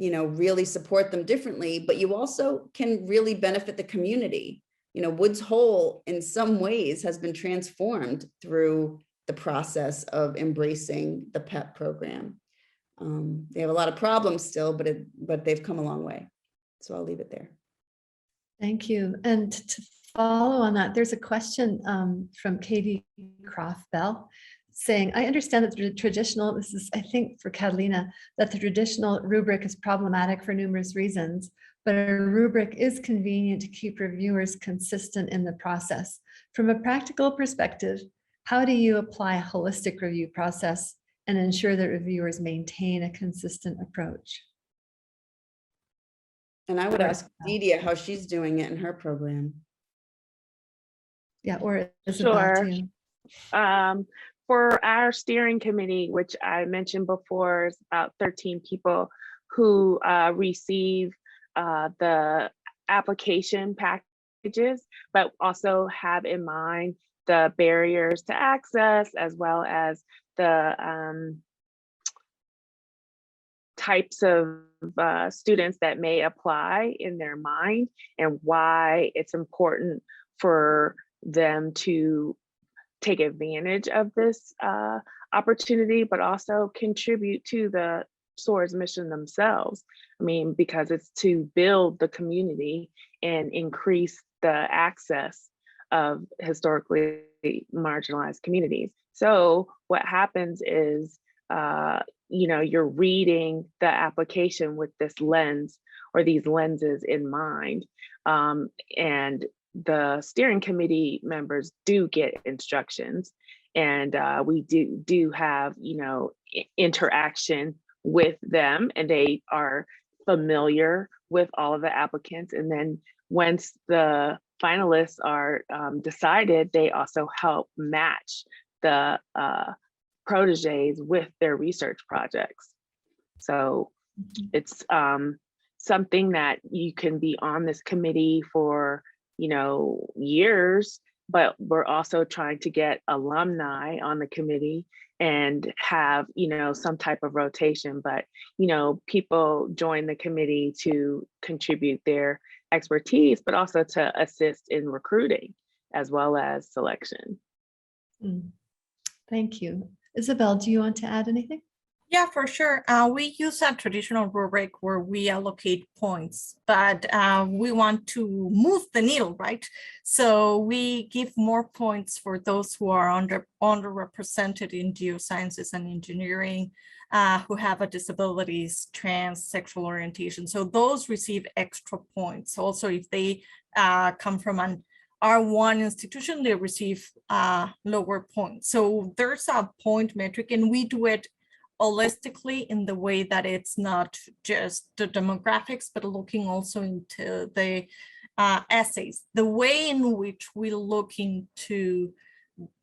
really support them differently, but you also can really benefit the community. Woods Hole in some ways has been transformed through the process of embracing the PEP program. They have a lot of problems still, but they've come a long way. So I'll leave it there. Thank you. And to follow on that, there's a question from Katie Croft Bell saying, I understand that the traditional, this is, I think, for Catalina, that the traditional rubric is problematic for numerous reasons, but a rubric is convenient to keep reviewers consistent in the process. From a practical perspective, how do you apply a holistic review process and ensure that reviewers maintain a consistent approach? And I would ask Kadidia how she's doing it in her program. Yeah, or Isabel too. For our steering committee, which I mentioned before, is about 13 people who receive the application packages, but also have in mind the barriers to access, as well as the types of students that may apply in their mind, and why it's important for them to take advantage of this opportunity, but also contribute to the SOAR's mission themselves. I mean, because it's to build the community and increase the access of historically marginalized communities. So what happens is, you're reading the application with this lens or these lenses in mind. And the steering committee members do get instructions, and we do have, interaction with them, and they are familiar with all of the applicants. And then once the finalists are decided, they also help match the proteges with their research projects. So it's something that you can be on this committee for, years, but we're also trying to get alumni on the committee and have, some type of rotation. But, people join the committee to contribute their expertise, but also to assist in recruiting as well as selection. Thank you. Isabel, do you want to add anything? Yeah, for sure. We use a traditional rubric where we allocate points, but we want to move the needle, right? So we give more points for those who are underrepresented in geosciences and engineering, who have a disabilities, trans, sexual orientation. So those receive extra points. Also, if they come from an R1 institution, they receive lower points. So there's a point metric, and we do it holistically in the way that it's not just the demographics, but looking also into the essays. The way in which we look into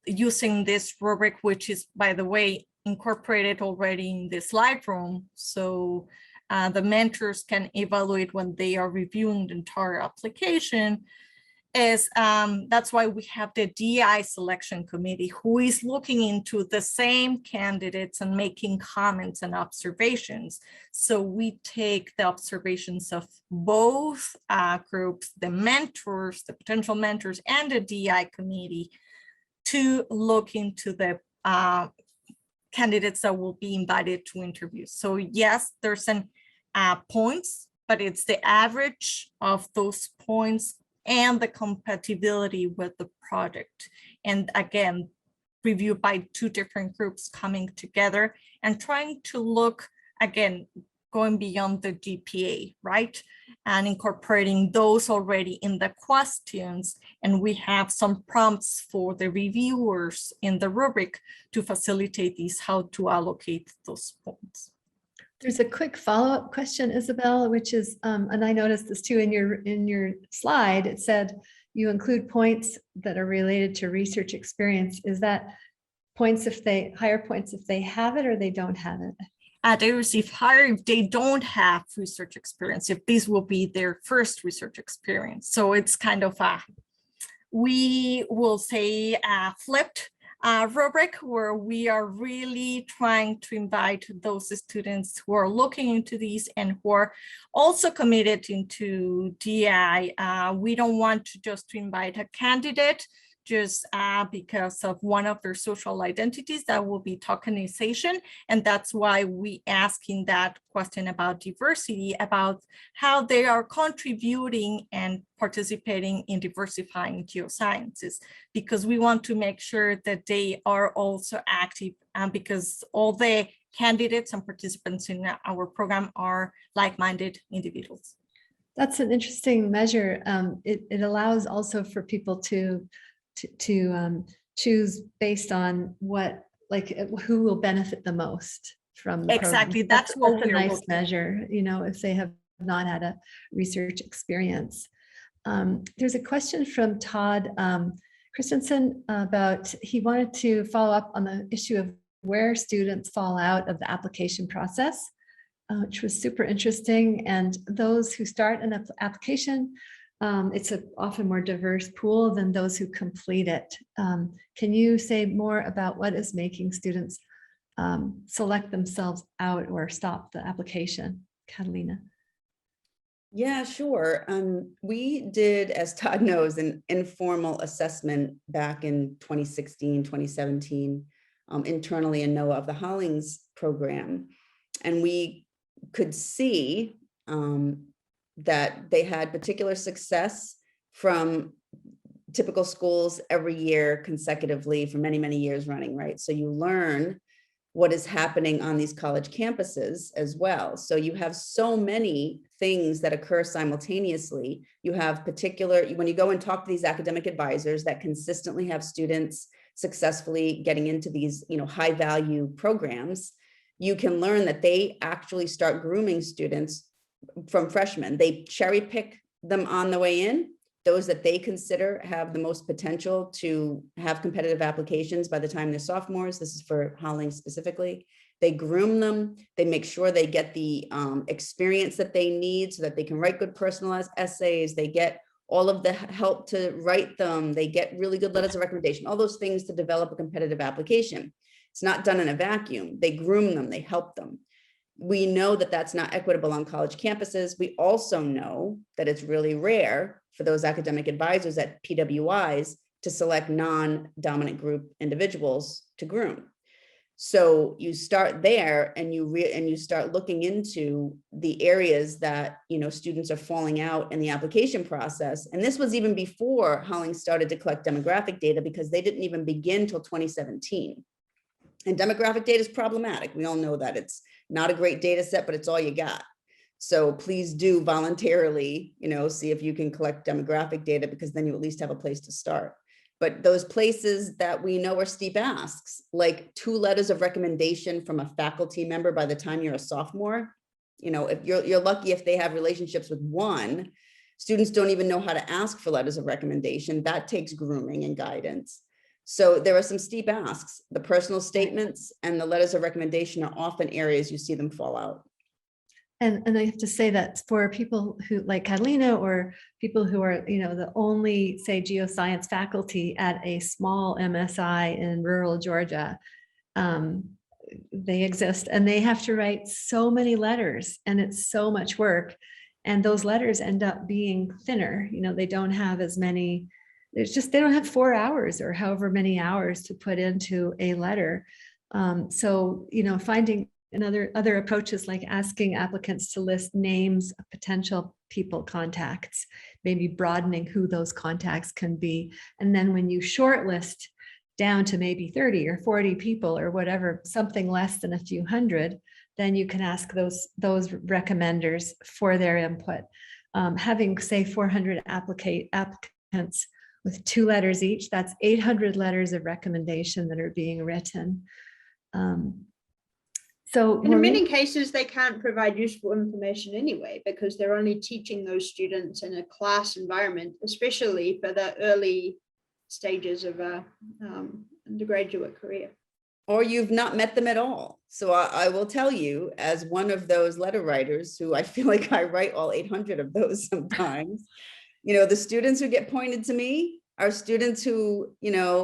using this rubric, which is, by the way, incorporated already in the slide room. So the mentors can evaluate when they are reviewing the entire application, is that's why we have the DI selection committee, who is looking into the same candidates and making comments and observations. So we take the observations of both groups, the mentors, the potential mentors, and the DI committee, to look into the candidates that will be invited to interviews. So yes, there's an points, but it's the average of those points and the compatibility with the project. And again, reviewed by two different groups coming together and trying to look, again, going beyond the GPA, right? And incorporating those already in the questions. And we have some prompts for the reviewers in the rubric to facilitate these, how to allocate those points. There's a quick follow-up question, Isabel, which is, and I noticed this too in your slide, it said you include points that are related to research experience. Is that points if they, higher points if they have it or they don't have it? They receive higher if they don't have research experience, if this will be their first research experience. So it's kind of a, we will say flipped rubric, where we are really trying to invite those students who are looking into these and who are also committed into DI. We don't want to just invite a candidate just because of one of their social identities. That will be tokenization. And that's why we ask in that question about diversity, about how they are contributing and participating in diversifying geosciences, because we want to make sure that they are also active, because all the candidates and participants in our program are like-minded individuals. That's an interesting measure. It allows also for people to choose based on what, like, who will benefit the most from the exactly program. that's what a we're nice looking. measure, you know, if they have not had a research experience. There's a question from Todd Christensen about, he wanted to follow up on the issue of where students fall out of the application process, which was super interesting. And those who start an application, it's an often more diverse pool than those who complete it. Can you say more about what is making students select themselves out or stop the application, Catalina? Yeah, sure. We did, as Todd knows, an informal assessment back in 2016, 2017, internally in NOAA of the Hollings program. And we could see that they had particular success from typical schools every year consecutively for many, many years running, right? So you learn what is happening on these college campuses as well. So you have so many things that occur simultaneously. You have particular, when you go and talk to these academic advisors that consistently have students successfully getting into these, you know, high value programs, you can learn that they actually start grooming students from freshmen. They cherry pick them on the way in, those that they consider have the most potential to have competitive applications by the time they're sophomores. This is for Hollings specifically. They groom them. They make sure they get the experience that they need so that they can write good personalized essays. They get all of the help to write them. They get really good letters of recommendation, all those things to develop a competitive application. It's not done in a vacuum. They groom them, they help them. We know that that's not equitable on college campuses. We also know that it's really rare for those academic advisors at PWIs to select non-dominant group individuals to groom. So you start there and you start looking into the areas that, students are falling out in the application process. And this was even before Hollings started to collect demographic data, because they didn't even begin till 2017. And demographic data is problematic. We all know that it's not a great data set, but it's all you got. So please do voluntarily, see if you can collect demographic data, because then you at least have a place to start. But those places that we know are steep asks, like 2 letters of recommendation from a faculty member by the time you're a sophomore, if you're lucky if they have relationships with 1, students don't even know how to ask for letters of recommendation. That takes grooming and guidance. So there are some steep asks. The personal statements and the letters of recommendation are often areas you see them fall out. And I have to say that for people who like Catalina, or people who are, the only, say, geoscience faculty at a small MSI in rural Georgia, they exist, and they have to write so many letters, and it's so much work. And those letters end up being thinner. They don't have as many, they don't have 4 hours or however many hours to put into a letter. So, finding other approaches, like asking applicants to list names of potential people contacts, maybe broadening who those contacts can be. And then when you shortlist down to maybe 30 or 40 people or whatever, something less than a few hundred, then you can ask those recommenders for their input. Having, say, 400 applicants with 2 letters each, that's 800 letters of recommendation that are being written. So in many cases, they can't provide useful information anyway, because they're only teaching those students in a class environment, especially for the early stages of a undergraduate career. Or you've not met them at all. So I will tell you, as one of those letter writers, who I feel like I write all 800 of those sometimes, the students who get pointed to me are students who,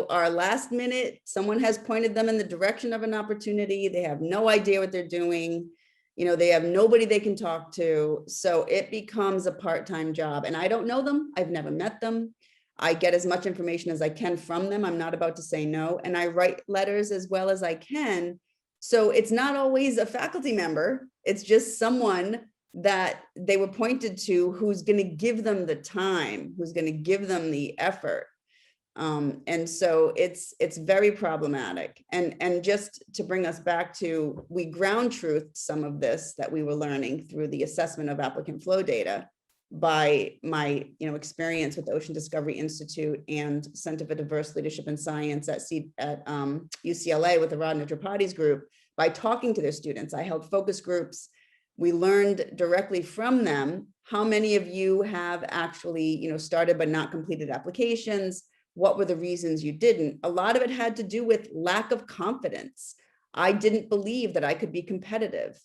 are last minute. Someone has pointed them in the direction of an opportunity. They have no idea what they're doing. They have nobody they can talk to. So it becomes a part-time job. And I don't know them. I've never met them. I get as much information as I can from them. I'm not about to say no. And I write letters as well as I can. So it's not always a faculty member. It's just someone that they were pointed to who's going to give them the time, who's going to give them the effort. And so it's very problematic. And just to bring us back to, we ground truthed some of this that we were learning through the assessment of applicant flow data by my experience with the Ocean Discovery Institute and Center for Diverse Leadership in Science at UCLA with the Radha Tripathi group. By talking to their students, I held focus groups. We learned directly from them how many of you have actually started but not completed applications. What were the reasons you didn't? A lot of it had to do with lack of confidence. I didn't believe that I could be competitive.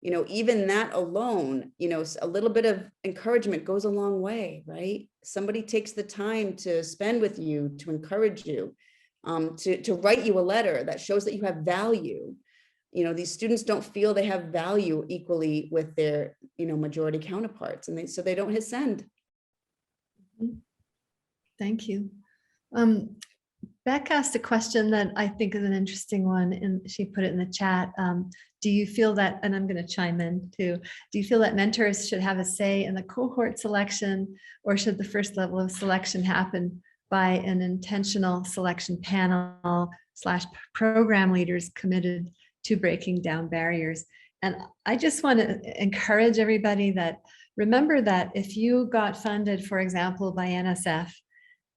Even that alone, a little bit of encouragement goes a long way, right? Somebody takes the time to spend with you, to encourage you, to write you a letter that shows that you have value. These students don't feel they have value equally with their, majority counterparts, and so they don't hit send. Thank you. Beck asked a question that I think is an interesting one, and she put it in the chat. Do you feel that, and I'm going to chime in too, do you feel that mentors should have a say in the cohort selection, or should the first level of selection happen by an intentional selection panel / program leaders committed to breaking down barriers? And I just want to encourage everybody that remember that if you got funded, for example, by NSF,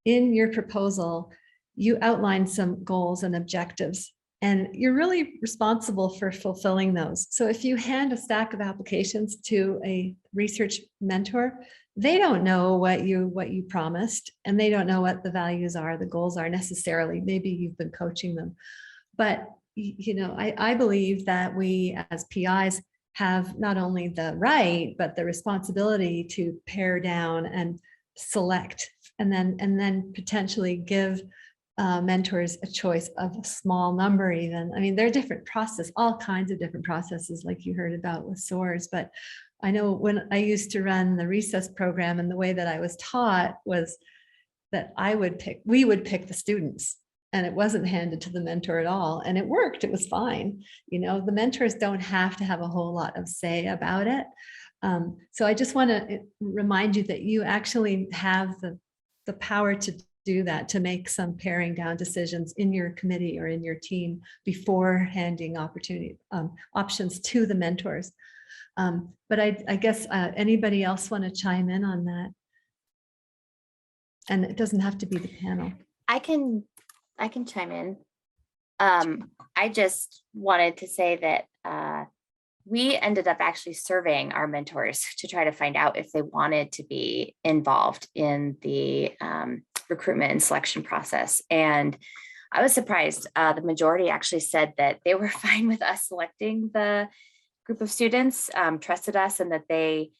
in your proposal, you outlined some goals and objectives, and you're really responsible for fulfilling those. So if you hand a stack of applications to a research mentor, they don't know what you promised, and they don't know what the values are, the goals are necessarily. Maybe you've been coaching them, but I believe that we as PIs have not only the right, but the responsibility to pare down and select, and then potentially give mentors a choice of a small number even. I mean, there are different processes, all kinds of different processes like you heard about with SOARs, but I know when I used to run the recess program, and the way that I was taught was that we would pick the students. and it wasn't handed to the mentor at all. And it worked, it was fine. You know, the mentors don't have to have a whole lot of say about it. So I just want to remind you that you actually have the power to do that, to make some paring down decisions in your committee or in your team before handing options to the mentors. But I guess anybody else want to chime in on that? And it doesn't have to be the panel. I can chime in. I just wanted to say that we ended up actually surveying our mentors to try to find out if they wanted to be involved in the recruitment and selection process. And I was surprised. The majority actually said that they were fine with us selecting the group of students, trusted us, and that they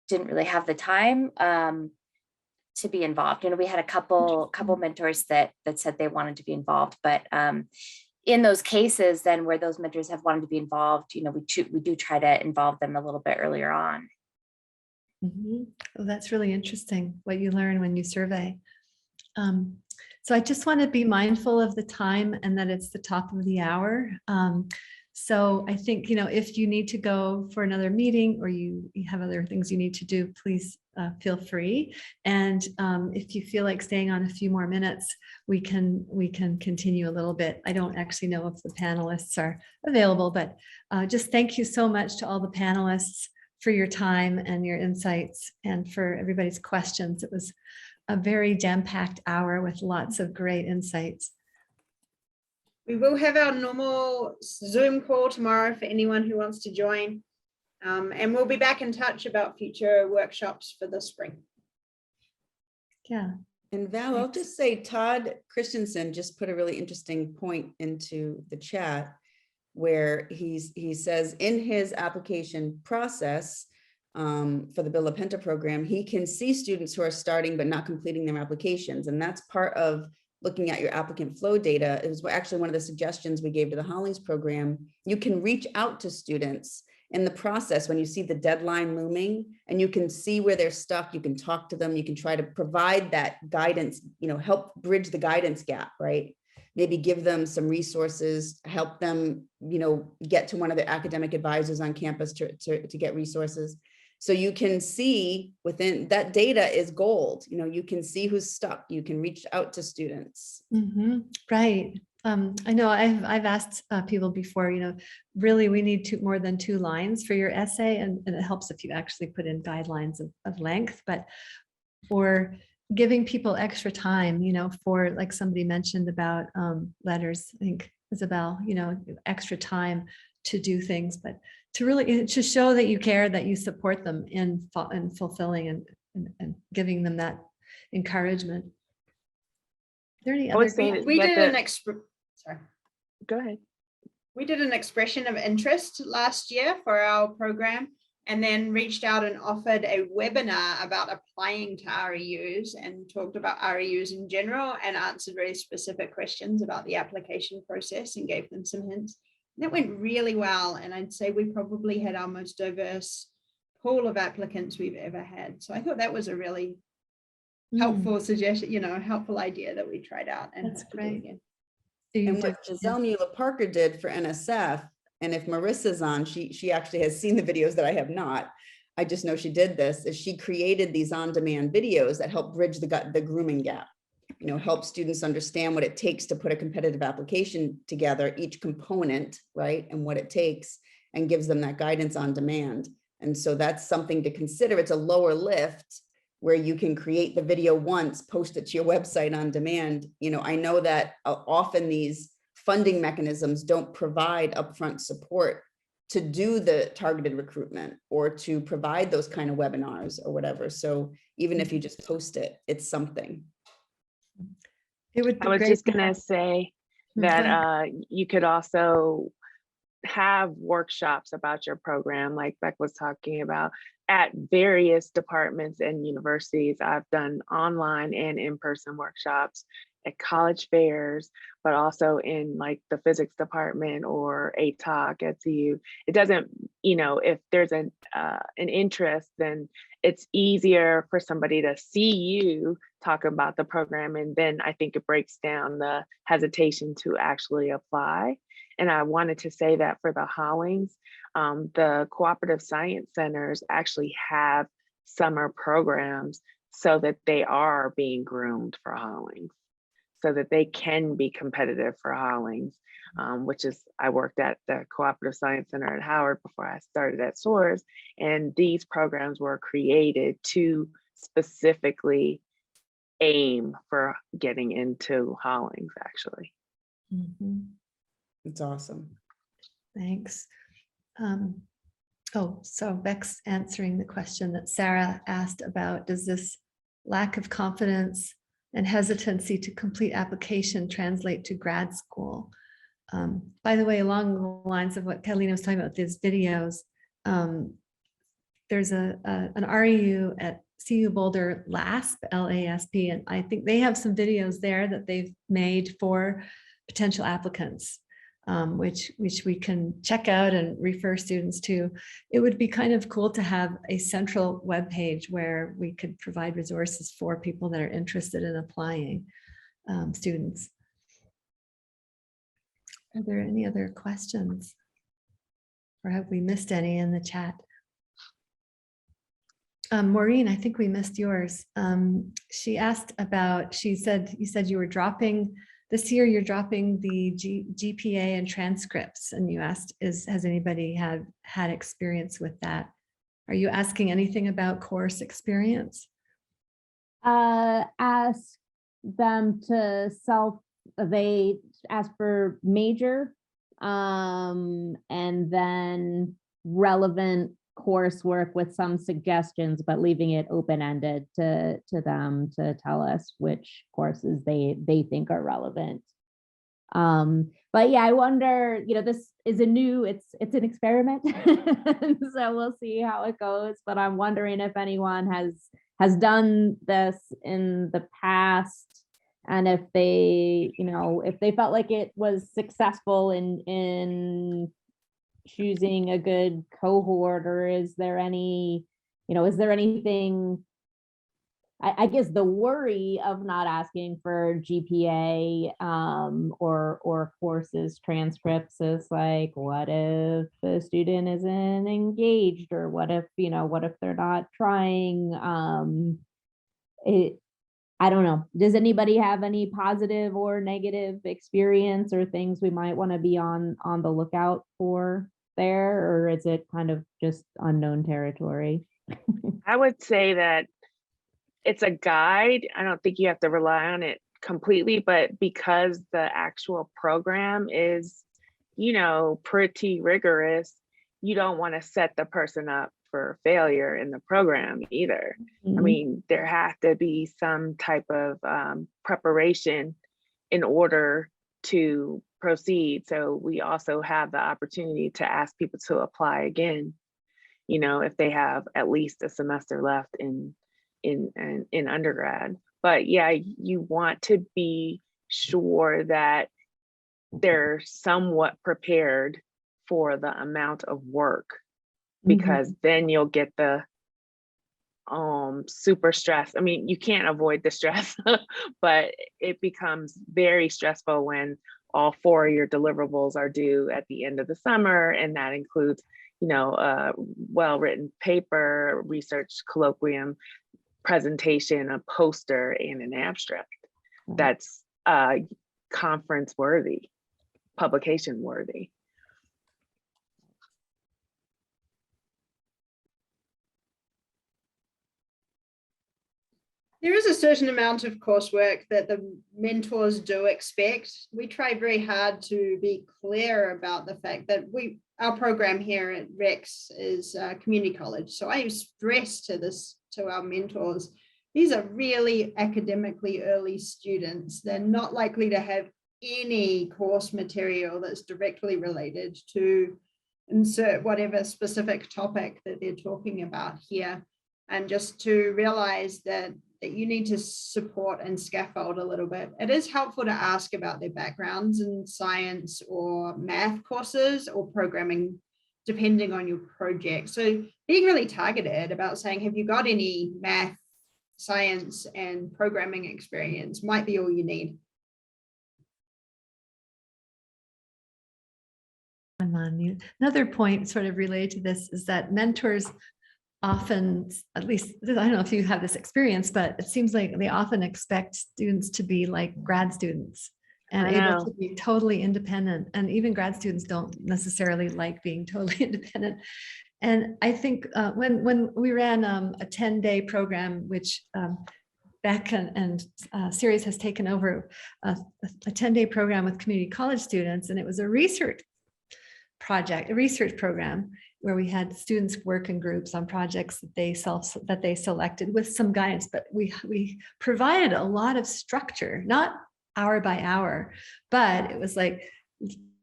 didn't really have the time to be involved. You know, we had a couple mentors that said they wanted to be involved, but in those cases then where those mentors have wanted to be involved, you know, we do try to involve them a little bit earlier on. Mm-hmm. Well, that's really interesting what you learn when you survey. So I just want to be mindful of the time and that it's the top of the hour. So I think, you know, if you need to go for another meeting or you have other things you need to do, please feel free. And if you feel like staying on a few more minutes, we can continue a little bit. I don't actually know if the panelists are available, but just thank you so much to all the panelists for your time and your insights and for everybody's questions. It was a very jam-packed hour with lots of great insights. We will have our normal Zoom call tomorrow for anyone who wants to join. And we'll be back in touch about future workshops for the spring. Yeah. And Val, I'll just say Todd Christensen just put a really interesting point into the chat where he says in his application process for the Bill LaPenta program, he can see students who are starting but not completing their applications. And that's part of looking at your applicant flow data. It was actually one of the suggestions we gave to the Hollings program. You can reach out to students in the process when you see the deadline looming and you can see where they're stuck. You can talk to them. You can try to provide that guidance, you know, help bridge the guidance gap, right? Maybe give them some resources, help them, you know, get to one of the academic advisors on campus to get resources. So you can see within that data is gold. You know, you can see who's stuck. You can reach out to students. Mm-hmm. Right. I know I've asked people before, you know, really we need more than 2 lines for your essay, and it helps if you actually put in guidelines of length, but for giving people extra time, you know, for like somebody mentioned about letters, I think Isabel, you know, extra time to do things, but to really to show that you care, that you support them in fulfilling and giving them that encouragement. Are there any other? We did an Go ahead. We did an expression of interest last year for our program, and then reached out and offered a webinar about applying to REUs and talked about REUs in general and answered very specific questions about the application process and gave them some hints. And that went really well. And I'd say we probably had our most diverse pool of applicants we've ever had. So I thought that was a really helpful suggestion, you know, helpful idea that we tried out. And that's great. Again. And what Giselle Mueller-Parker did for NSF, and if Marissa's on, she actually has seen the videos that I have not. I just know she did this, is she created these on-demand videos that help bridge the grooming gap. You know, help students understand what it takes to put a competitive application together, each component, right, and what it takes, and gives them that guidance on demand. And so that's something to consider. It's a lower lift where you can create the video once, post it to your website on demand. You know, I know that often these funding mechanisms don't provide upfront support to do the targeted recruitment or to provide those kind of webinars or whatever. So even if you just post it, it's something. It would be I was great just gonna say that you could also have workshops about your program, like Beck was talking about, at various departments and universities. I've done online and in-person workshops, at college fairs, but also in like the physics department or ATOC at CU. It doesn't, if there's an interest, then it's easier for somebody to see you talk about the program. And then I think it breaks down the hesitation to actually apply. And I wanted to say that for the Hollings, the cooperative science centers actually have summer programs so that they are being groomed for Hollings, so that they can be competitive for Hollings, which is, I worked at the Cooperative Science Center at Howard before I started at SOARS, and these programs were created to specifically aim for getting into Hollings, actually. Mhm. It's awesome. Thanks. So Beck's answering the question that Sarah asked about, does this lack of confidence and hesitancy to complete application translate to grad school? By the way, along the lines of what Catalina was talking about, these videos, there's an REU at CU Boulder, LASP, L-A-S-P, and I think they have some videos there that they've made for potential applicants, which we can check out and refer students to. It would be kind of cool to have a central webpage where we could provide resources for people that are interested in applying, students. Are there any other questions? Or have we missed any in the chat? Maureen, I think we missed yours. She asked about, you said you were dropping, this year you're dropping the GPA and transcripts, and you asked, has anybody had experience with that? Are you asking anything about course experience? Ask them to self-evade, ask for major, and then relevant coursework with some suggestions, but leaving it open-ended to them to tell us which courses they think are relevant. But yeah, I wonder, this is it's an experiment, so we'll see how it goes. But I'm wondering if anyone has done this in the past, and if they, if they felt like it was successful in choosing a good cohort, or is there any, is there anything, I guess the worry of not asking for GPA or courses transcripts is like, what if the student isn't engaged, or what if they're not trying? I don't know. Does anybody have any positive or negative experience or things we might want to be on the lookout for there, or is it kind of just unknown territory? I would say that it's a guide. I don't think you have to rely on it completely, but because the actual program is, pretty rigorous, you don't want to set the person up for failure in the program either. I mean, there has to be some type of preparation in order to proceed. So we also have the opportunity to ask people to apply again, if they have at least a semester left in undergrad. But yeah, you want to be sure that they're somewhat prepared for the amount of work, because then you'll get the super stress. I mean, you can't avoid the stress, but it becomes very stressful when all 4 of your deliverables are due at the end of the summer, and that includes, a well-written paper, research colloquium, presentation, a poster, and an abstract. That's conference worthy, publication worthy. There is a certain amount of coursework that the mentors do expect. We try very hard to be clear about the fact that our program here at Rex is community college. So I stress to our mentors, these are really academically early students. They're not likely to have any course material that's directly related to insert whatever specific topic that they're talking about here. And just to realize that that you need to support and scaffold a little bit, it is helpful to ask about their backgrounds in science or math courses or programming, depending on your project. So being really targeted about saying, have you got any math, science, and programming experience might be all you need. I'm on mute. Another point sort of related to this is that mentors often, at least, I don't know if you have this experience, but it seems like they often expect students to be like grad students and able to be totally independent. And even grad students don't necessarily like being totally independent. And I think when we ran a 10-day program, which Beck and Series has taken over, a 10-day program with community college students, and it was a research project, a research program where we had students work in groups on projects that they selected with some guidance, but we provided a lot of structure, not hour by hour, but it was like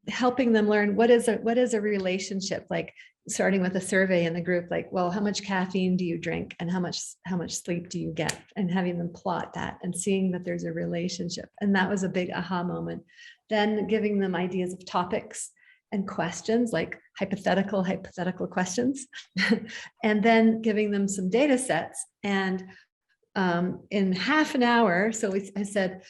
helping them learn what is a relationship, like starting with a survey in the group, like, well, how much caffeine do you drink and how much sleep do you get, and having them plot that and seeing that there's a relationship. And that was a big aha moment. Then giving them ideas of topics and questions, like hypothetical questions, and then giving them some data sets. And in half an hour, so I said,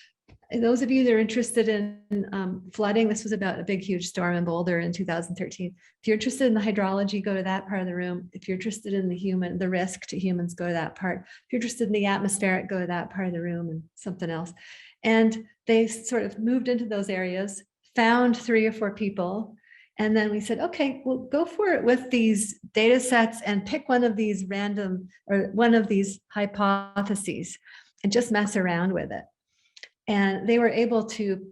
those of you that are interested in flooding, this was about a big, huge storm in Boulder in 2013. If you're interested in the hydrology, go to that part of the room. If you're interested in the risk to humans, go to that part. If you're interested in the atmospheric, go to that part of the room, and something else. And they sort of moved into those areas, found 3 or 4 people. And then we said, okay, well, go for it with these data sets and pick one of these random or one of these hypotheses and just mess around with it. And they were able to,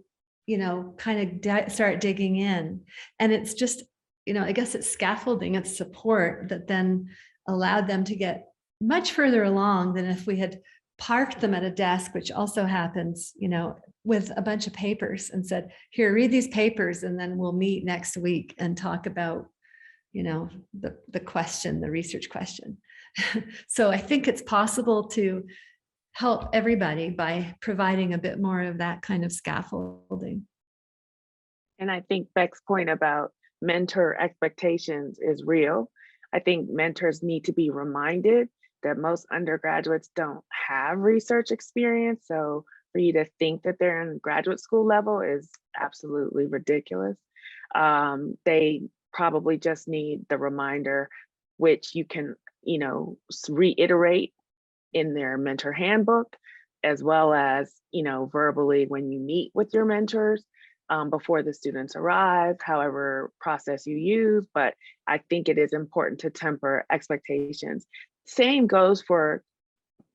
kind of start digging in. And it's just, I guess it's scaffolding, it's support that then allowed them to get much further along than if we had parked them at a desk, which also happens, with a bunch of papers and said, here, read these papers, and then we'll meet next week and talk about, the question, the research question. So I think it's possible to help everybody by providing a bit more of that kind of scaffolding. And I think Beck's point about mentor expectations is real. I think mentors need to be reminded that most undergraduates don't have research experience. So for you to think that they're in graduate school level is absolutely ridiculous. They probably just need the reminder, which you can, reiterate in their mentor handbook, as well as, verbally when you meet with your mentors before the students arrive, however process you use. But I think it is important to temper expectations. Same goes for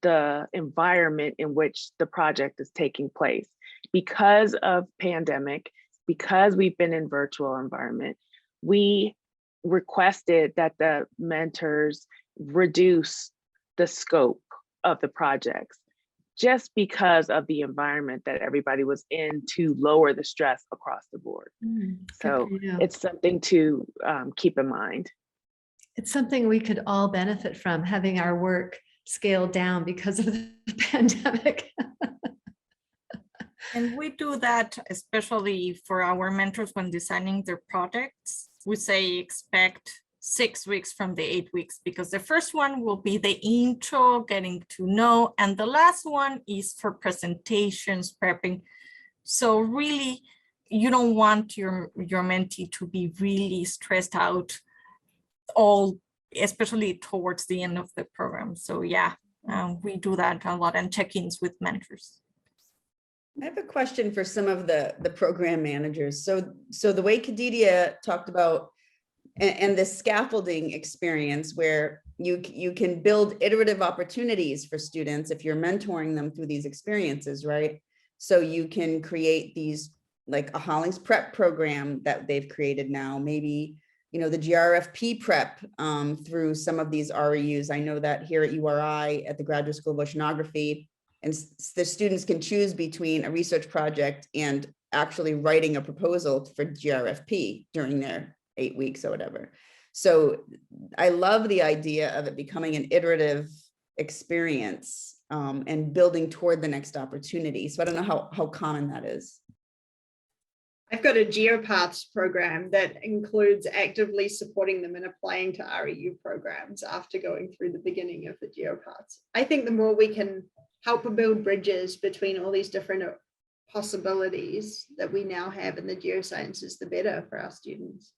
the environment in which the project is taking place. Because of pandemic, because we've been in virtual environment, we requested that the mentors reduce the scope of the projects just because of the environment that everybody was in, to lower the stress across the board. So it's something to keep in mind. It's something we could all benefit from, having our work scaled down because of the pandemic. And we do that especially for our mentors when designing their projects. We say expect 6 weeks from the 8 weeks, because the first one will be the intro, getting to know, and the last one is for presentations, prepping. So really, you don't want your mentee to be really stressed out, especially towards the end of the program. So yeah, we do that a lot, and check-ins with mentors. I have a question for some of the program managers. So the way Kadidia talked about, and the scaffolding experience where you can build iterative opportunities for students if you're mentoring them through these experiences, right? So you can create these, like a Hollings prep program that they've created now, maybe, the GRFP prep through some of these REUs. I know that here at URI at the Graduate School of Oceanography, and the students can choose between a research project and actually writing a proposal for GRFP during their 8 weeks or whatever. So I love the idea of it becoming an iterative experience and building toward the next opportunity. So I don't know how common that is. I've got a GeoPaths program that includes actively supporting them in applying to REU programs after going through the beginning of the GeoPaths. I think the more we can help build bridges between all these different possibilities that we now have in the geosciences, the better for our students.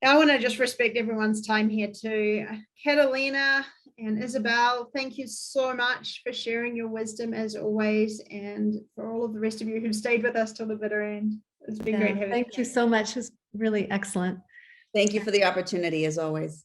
I want to just respect everyone's time here too. Catalina and Isabel, thank you so much for sharing your wisdom as always, and for all of the rest of you who stayed with us till the bitter end. It's been great having you. Thank you so much. It was really excellent. Thank you for the opportunity as always.